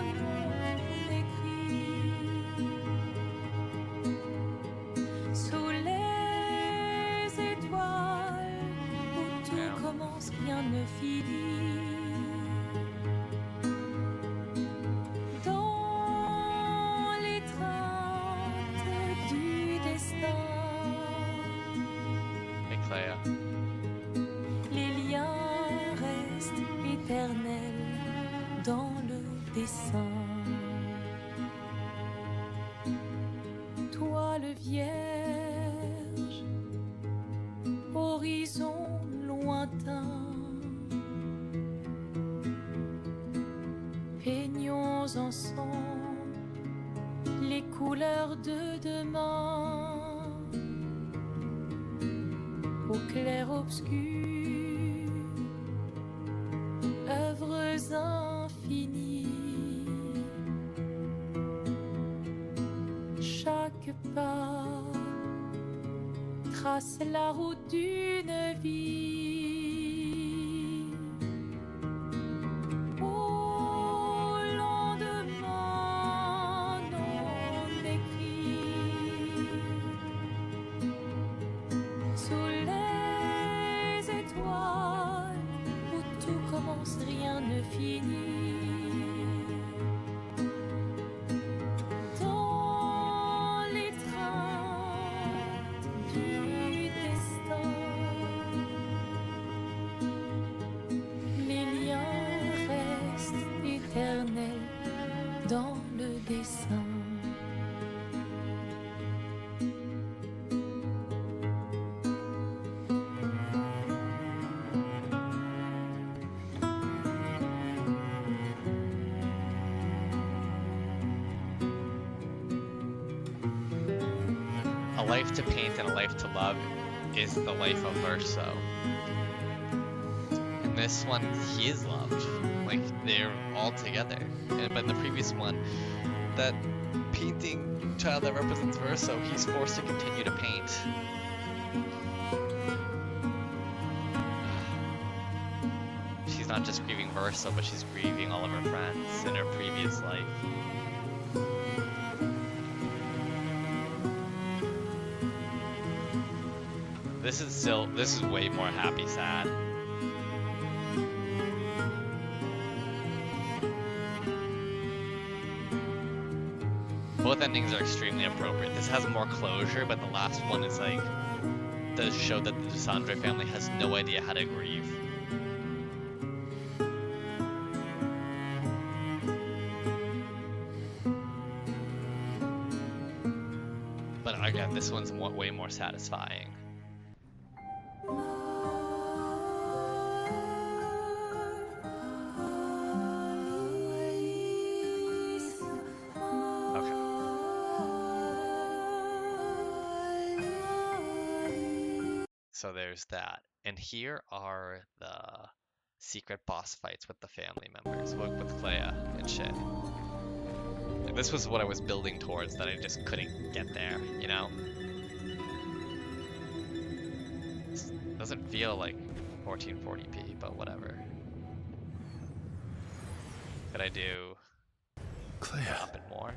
non écrit, sous les étoiles où tout commence, rien ne finit. Dans l'étreinte du destin, Hey, Clair. les liens restent éternels dans le dessin. Toile vierge, horizon lointain, peignons ensemble les couleurs de demain. Au clair obscur, œuvres infinies. Chaque pas trace la route d'une vie. Au lendemain non écrit, sous les étoiles où tout commence, rien ne finit. Dans l'étreinte du destin, les liens restent éternels dans le dessin. A life to paint and a life to love is the life of Verso. In this one, he is loved. Like, they're all together. But in the previous one, that painting child that represents Verso, he's forced to continue to paint. She's not just grieving Verso, but she's grieving all of her friends in her previous life. This is way more happy sad. Both endings are extremely appropriate. This has more closure, but the last one is like, does show that the DeSandre family has no idea how to grieve. But again, this one's way more satisfying. So there's that. And here are the secret boss fights with the family members, with Clair and Shay. And this was what I was building towards that I just couldn't get there, you know? This doesn't feel like 1440p, but whatever. Could I do Clair. up and more?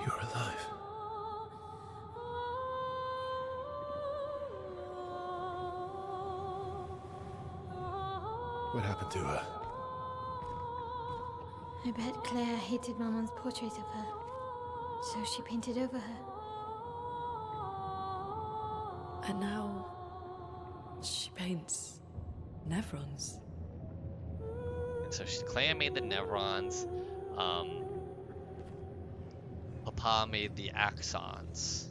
You're alive. What happened to her? I bet Claire hated Maman's portrait of her, so she painted over her. And now she paints Nevrons. And so Clair made the Nevrons. Grandpa made the axons.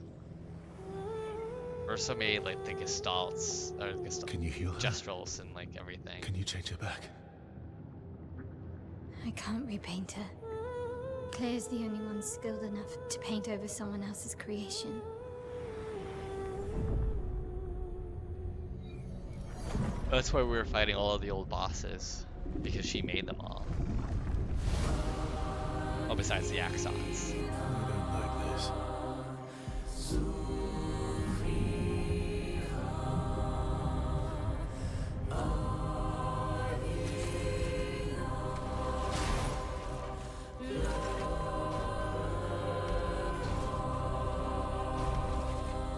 Verso made like the gestalts, or Can you heal her? gestrals and like everything. Can you change her back? I can't repaint her. Claire's the only one skilled enough to paint over someone else's creation. That's why we were fighting all of the old bosses, because she made them all. Oh, besides the axons. I don't like this.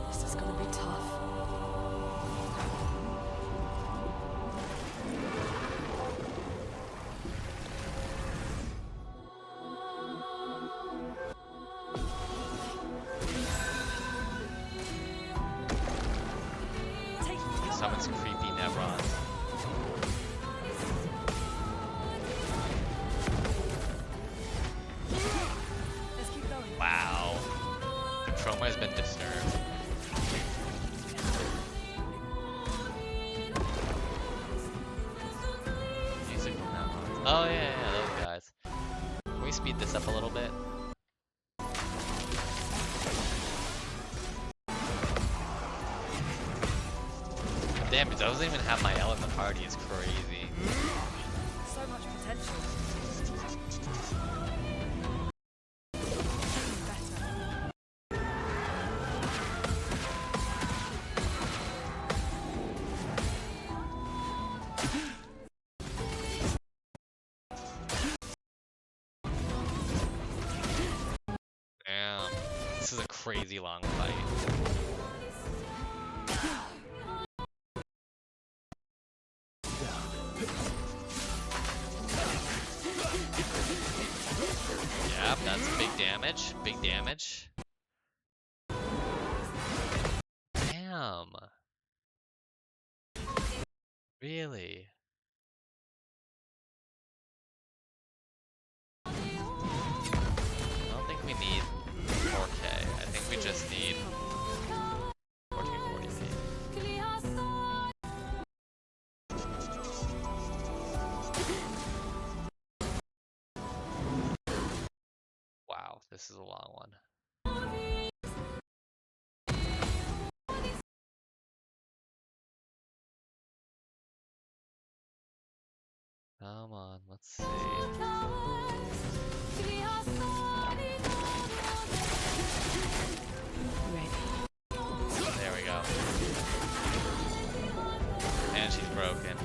This is gonna be tough. Summons creepy Nevrons. Let's keep going. Wow. The chroma has been disturbed. Music from Nevrons. Oh yeah, those guys. Can we speed this up a little bit? Damn, it doesn't even have my L in the party, it's crazy. So much potential. Better. Damn. This is a crazy long fight. Yep, that's big damage. Big damage. Damn. Really? I don't think we need 4K. I think we just need 1440p. Wow, this is a long one. Come on, let's see. There we go. And she's broken.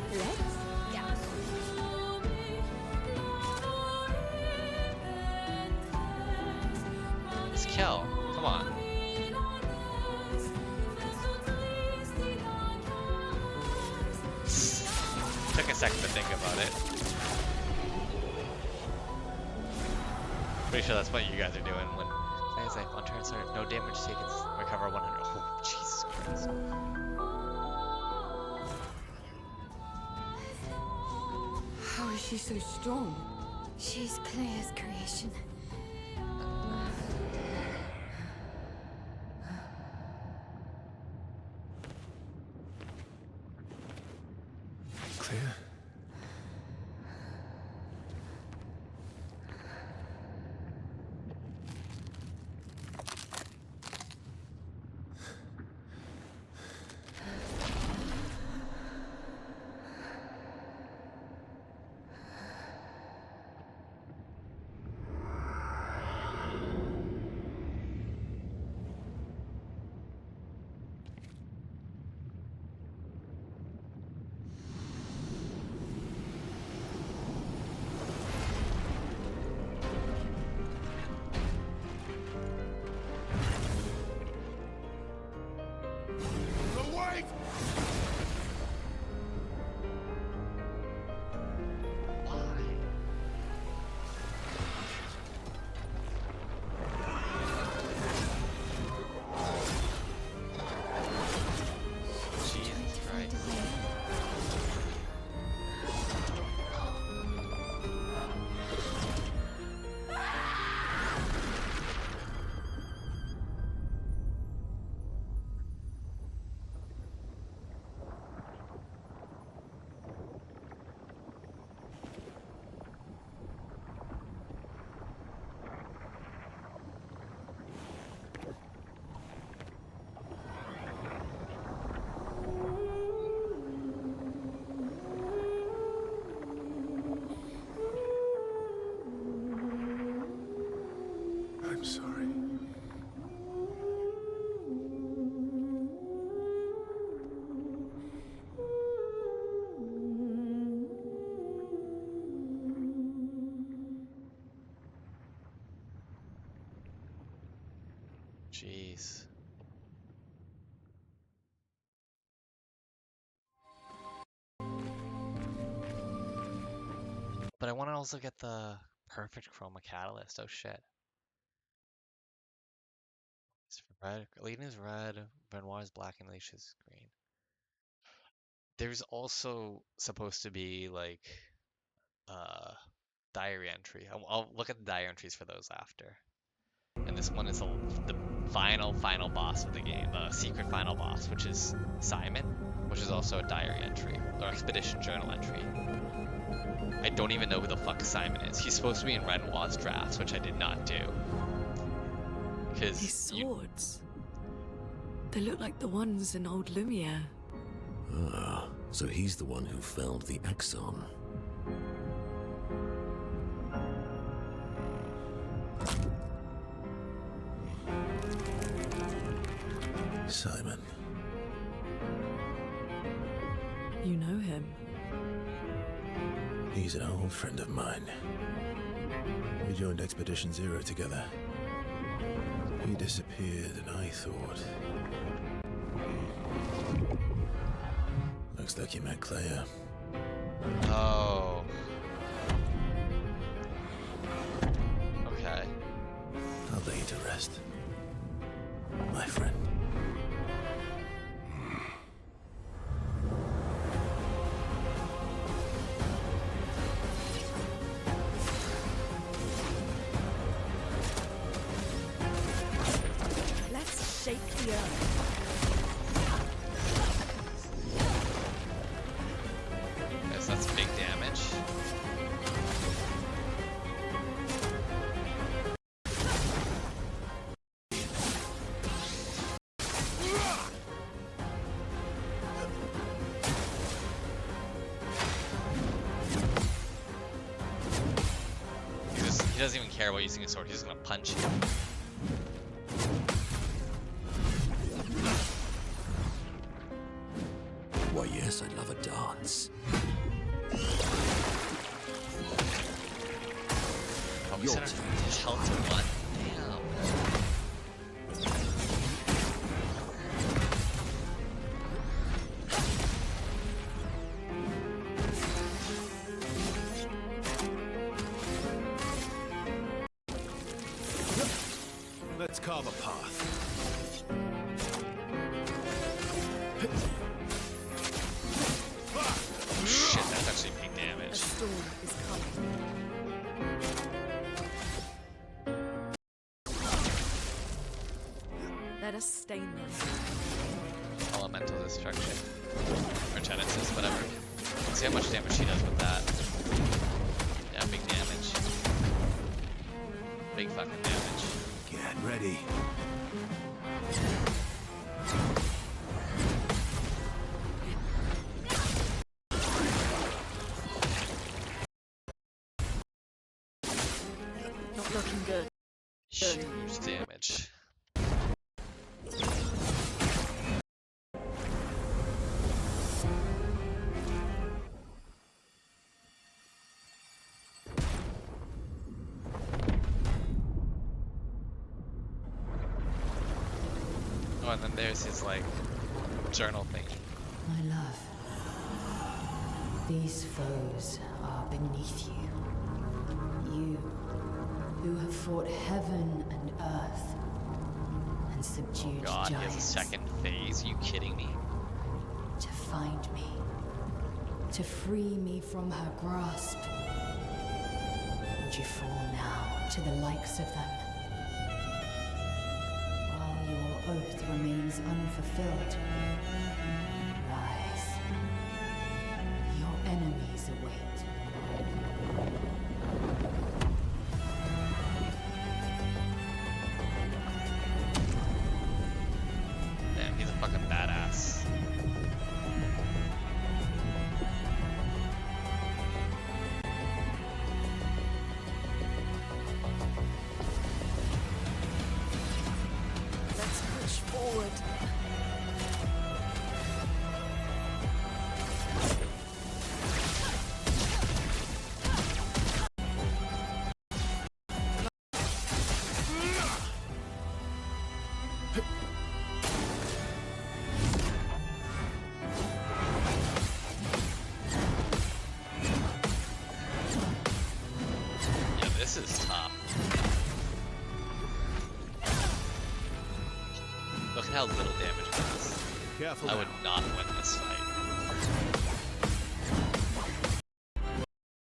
Let's kill. Come on. Took a second to think about it. Pretty sure that's what you guys are doing when Claire's like, on turn start, no damage taken, recover 100. Oh, Jesus Christ. How is she so strong? She's Claire's creation. Claire? sorry. Jeez. But I want to also get the perfect chroma catalyst. Oh shit. It's red. Lena's red. Benoit's black, and Alicia's green. There's also supposed to be like diary entry. I'll look at the diary entries for those after. And this one is the final boss of the game, the secret final boss, which is Simon, which is also a diary entry or expedition journal entry. I don't even know who the fuck Simon is. He's supposed to be in Renoir's drafts, which I did not do. Because These swords. They look like the ones in old Lumiere. Ah, so he's the one who found the Axon. Simon. You know him. He's an old friend of mine. We joined Expedition Zero together. He disappeared and I thought... Looks like you met Clair. Oh. Okay. I'll lay you to rest, my friend. Let's shake the earth. Yes, that's big damage. He doesn't even care about using a sword, he's just gonna punch you. Why, yes, I'd love a dance. Oh, we sent his health to one. Damn. Let's carve a path. Shit, that's actually big A damage. storm is coming. Let us stain them. Elemental destruction. Or genesis, whatever. Let's see how much damage she does with that. Yeah, big damage. Big fucking damage. Get ready. Not looking good. Huge damage. Oh, and then there's his, like, journal thing. My love, these foes are beneath you. You, who have fought heaven and earth, and subdued God, he has a giants. second phase? Are you kidding me? To find me, to free me from her grasp. Would you fall now to the likes of them? While your oath remains unfulfilled, rise. Your enemies await. Damn, he's a fucking badass. how little damage it does. Careful I would now. not win this fight.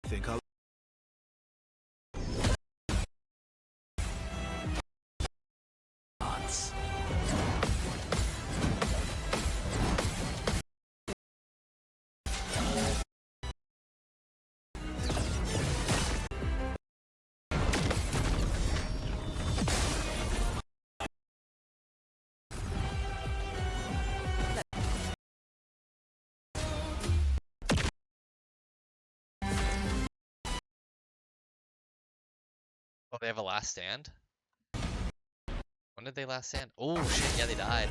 Think I'll... Odds. Oh, they have a last stand? When did they last stand? Oh shit, yeah, they died.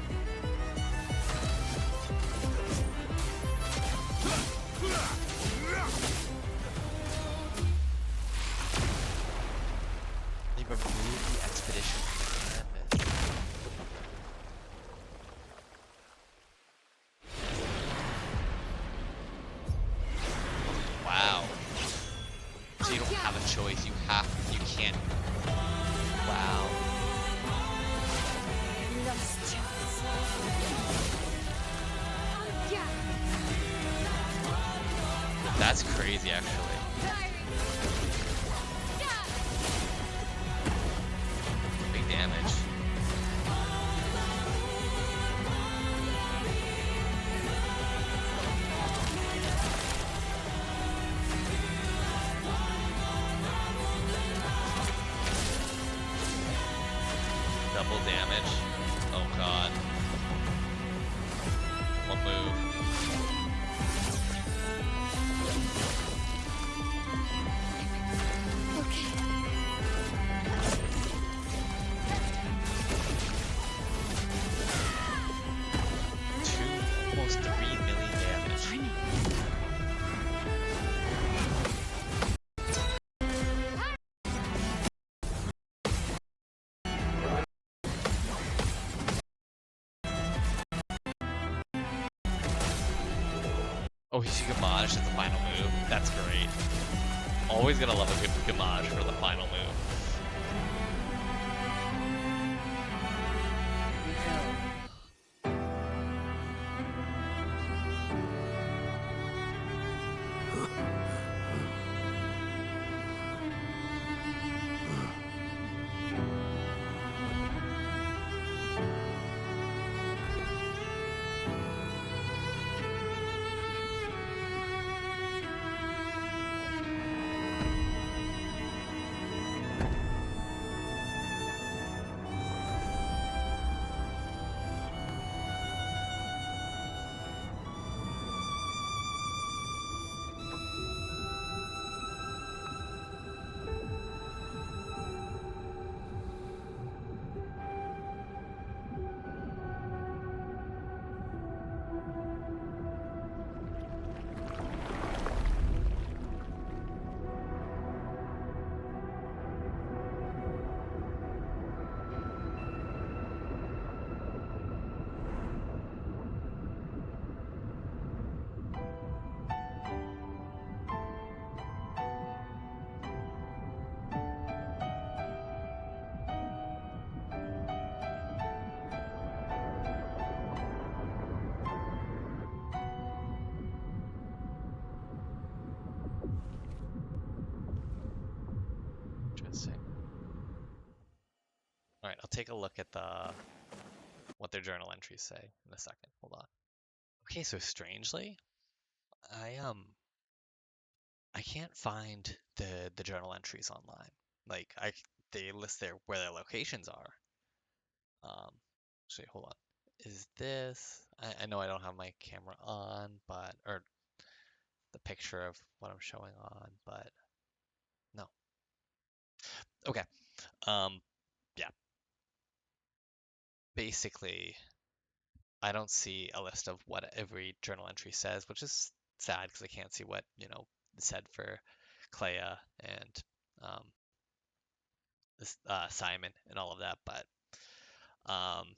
They removed the expedition from the canvas. Wow. So you don't have a choice. You can't. Wow. Lost chance. Yeah. That's crazy, actually. Big damage. Double damage. Oh god. One move. Almost 3 million damage. Oh, he's Gamage as the final move. That's great. Always gonna love a good Gamage for the final move. Interesting. All right, I'll take a look at what their journal entries say in a second. Hold on. Okay, so strangely, I I can't find the journal entries online. Like they list where their locations are. Um, actually, hold on. Is this? I know I don't have my camera on, but or the picture of what I'm showing on, but no. Okay. Um, yeah. Basically, I don't see a list of what every journal entry says, which is sad because I can't see what, it said for Clea and um, Simon and all of that. But, um,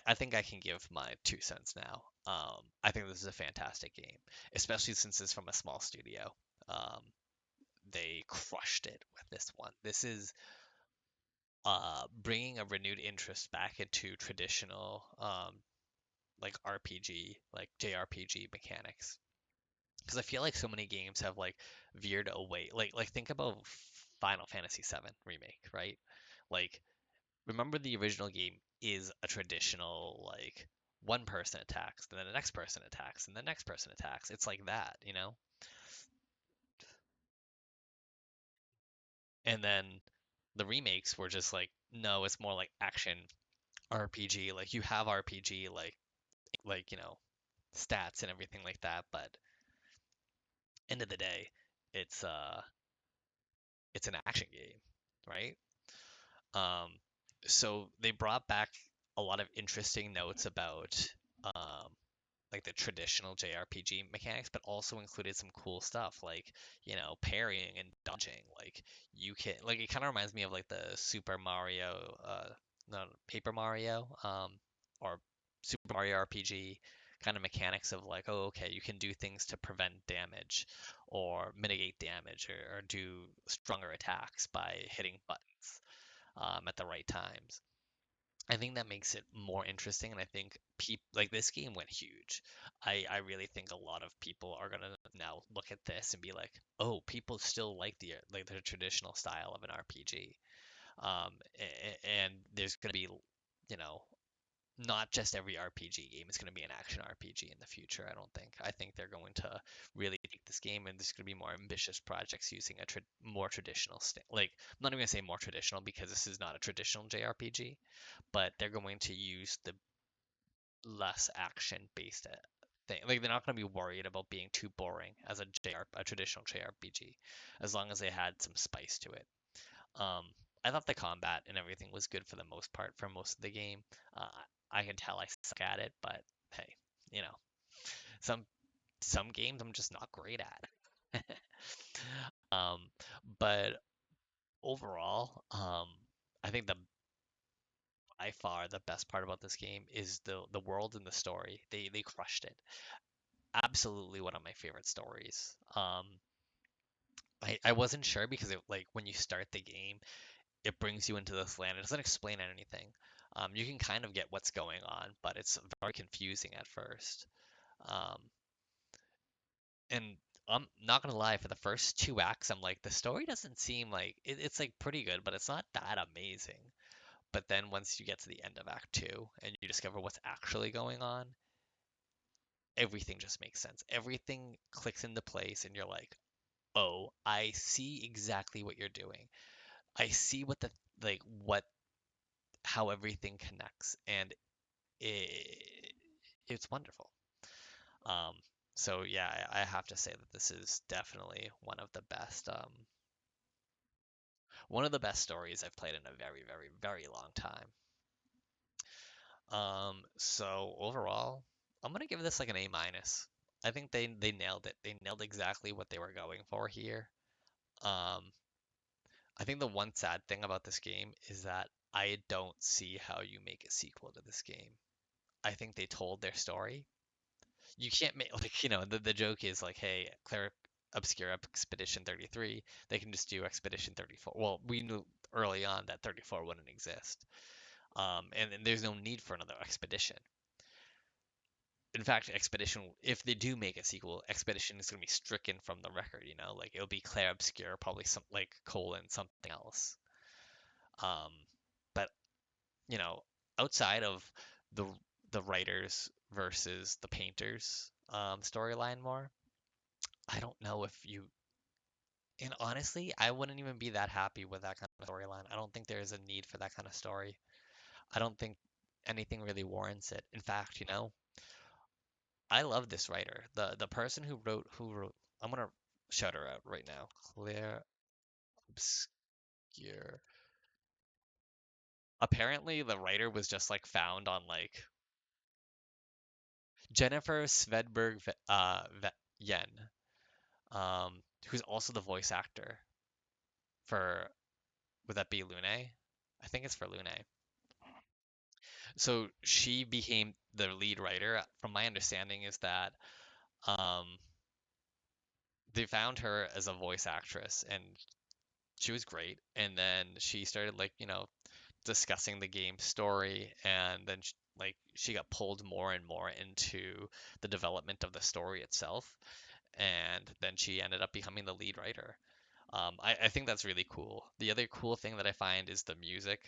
I think I can give my 2 cents now. I think this is a fantastic game, especially since it's from a small studio. Um, they crushed it with this one. This is bringing a renewed interest back into traditional like RPG, like JRPG mechanics. Because I feel like so many games have like veered away. Like think about Final Fantasy VII Remake, right? Like remember the original game is a traditional like one person attacks, and then the next person attacks, and the next person attacks. It's like that, you know? And then the remakes were just like, no, it's more like action RPG. Like you have RPG like, you know, stats and everything like that, but end of the day, it's uh it's an action game, right? Um, so they brought back a lot of interesting notes about um, like the traditional JRPG mechanics, but also included some cool stuff like, you know, parrying and dodging. Like you can like it kind of reminds me of like the Super Mario, no, Paper Mario, or Super Mario RPG kind of mechanics of like, oh, okay, you can do things to prevent damage or mitigate damage or do stronger attacks by hitting buttons at the right times. I think that makes it more interesting, and I think like this game went huge. I really think a lot of people are gonna now look at this and be like, oh, people still like the traditional style of an RPG. And there's gonna be, you know, not just every RPG game is gonna be an action RPG in the future. I don't think. I think they're going to really take this game, and there's gonna be more ambitious projects using a more traditional like I'm not even gonna say more traditional because this is not a traditional JRPG, but they're going to use the less action based thing. Like they're not going to be worried about being too boring as a traditional JRPG, as long as they had some spice to it. Um, I thought the combat and everything was good for the most part for most of the game. Uh, I can tell I suck at it, but hey, you know, some some games I'm just not great at. um, but overall, I think the by far the best part about this game is the world and the story. They crushed it. Absolutely one of my favorite stories. I wasn't sure because it like when you start the game, it brings you into this land. It doesn't explain anything. You can kind of get what's going on, but it's very confusing at first. Um, and I'm not gonna lie, for the first two acts, I'm like, the story doesn't seem like it's like pretty good, but it's not that amazing. But then once you get to the end of Act Two and you discover what's actually going on, everything just makes sense. Everything clicks into place, and you're like, oh, I see exactly what you're doing. I see what the like what how everything connects, and it, it's wonderful. Um, so yeah, I have to say that this is definitely one of the best stories I've played in a very, very, very long time. So overall, I'm gonna give this like an A minus. I think they nailed it. They nailed exactly what they were going for here. Um, I think the one sad thing about this game is that I don't see how you make a sequel to this game. I think they told their story. You can't make like, you know, the joke is like, hey, Clair Obscure Expedition 33, they can just do Expedition 34. Well, we knew early on that 34 wouldn't exist. And there's no need for another expedition. In fact, Expedition, if they do make a sequel, Expedition is going to be stricken from the record, you know? Like it'll be Clair Obscure, probably some like colon something else. Um, but you know, outside of the the writers versus the painters storyline more, I don't know if you and honestly, I wouldn't even be that happy with that kind of storyline. I don't think there is a need for that kind of story. I don't think anything really warrants it. In fact, you know, I love this writer. The person who wrote I'm gonna shout her out right now. Claire Obscure. Apparently the writer was just like found on like Jennifer Svedberg Yen, who's also the voice actor for would that be Lune? I think it's for Lune. So she became the lead writer. From my understanding is that um, they found her as a voice actress and she was great. And then she started like, you know, discussing the game story, and then like she got pulled more and more into the development of the story itself, and then she ended up becoming the lead writer. I think that's really cool. The other cool thing that I find is the music.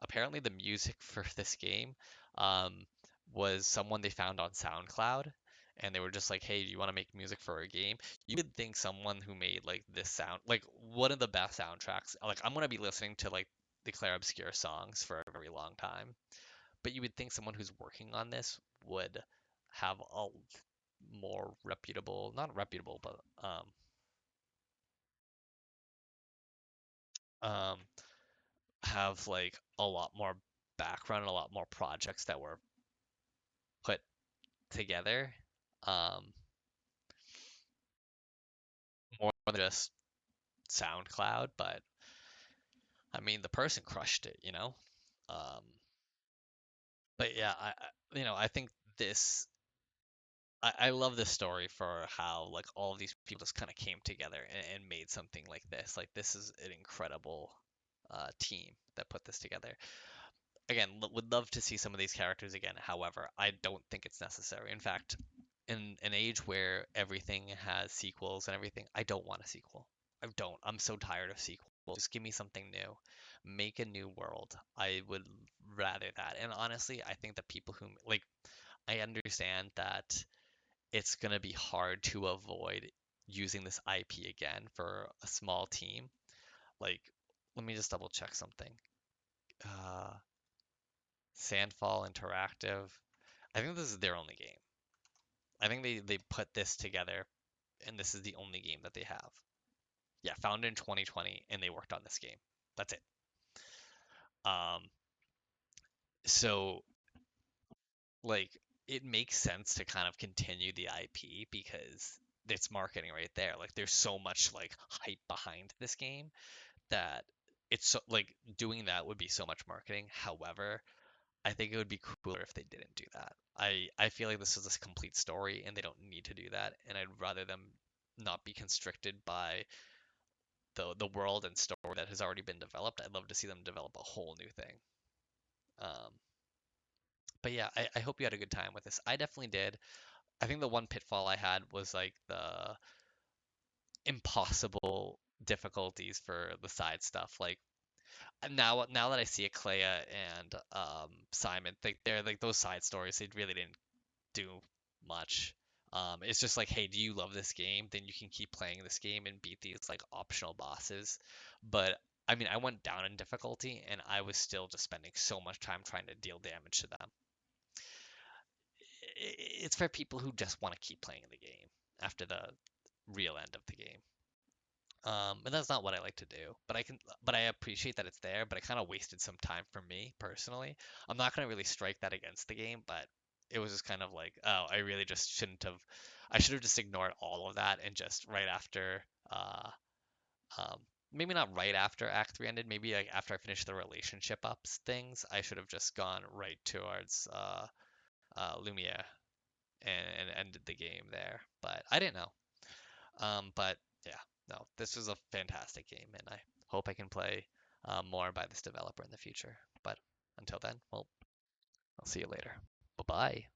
Apparently, the music for this game um, was someone they found on SoundCloud, and they were just like, "Hey, do you want to make music for a game?" You would think someone who made like this sound, like one of the best soundtracks. Like I'm gonna be listening to like the Clair Obscur songs for a very long time, but you would think someone who's working on this would have a more reputable, not reputable, but um, have like a lot more background, a lot more projects that were put together. Um, More than just SoundCloud, but I mean the person crushed it, you know. Um, but yeah, I think this. I love this story for how like all of these people just kind of came together and made something like this. Like this is an incredible team that put this together. Again, would love to see some of these characters again. However, I don't think it's necessary. In fact, in an age where everything has sequels and everything, I don't want a sequel. I don't. I'm so tired of sequels. Just give me something new. Make a new world. I would rather that. And honestly, I think that people who like, I understand that it's gonna be hard to avoid using this IP again for a small team. Like, let me just double check something. Uh, Sandfall Interactive. I think this is their only game. I think they put this together, and this is the only game that they have. Yeah, founded in 2020, and they worked on this game. That's it. Um, so like it makes sense to kind of continue the IP because it's marketing right there. Like there's so much like hype behind this game that it's so, like doing that would be so much marketing. However, I think it would be cooler if they didn't do that. I feel like this is a complete story and they don't need to do that, and I'd rather them not be constricted by the world and story that has already been developed. I'd love to see them develop a whole new thing. Um, but yeah, I hope you had a good time with this. I definitely did. I think the one pitfall I had was like the impossible difficulties for the side stuff. Like now that I see it, Clea and Simon, think they're like those side stories. They really didn't do much. It's just like, hey, do you love this game? Then you can keep playing this game and beat these like optional bosses. But I mean, I went down in difficulty and I was still just spending so much time trying to deal damage to them. It's for people who just want to keep playing the game after the real end of the game. And that's not what I like to do. But I appreciate that it's there. But it kind of wasted some time for me personally. I'm not gonna really strike that against the game, but it was just kind of like, oh, I really just shouldn't have. I should have just ignored all of that and just right after, um, maybe not right after Act 3 ended, maybe like after I finished the relationship ups things, I should have just gone right towards Lumia and ended the game there. But I didn't know. But yeah, no, this was a fantastic game, and I hope I can play more by this developer in the future. But until then, well, I'll see you later. Bye bye.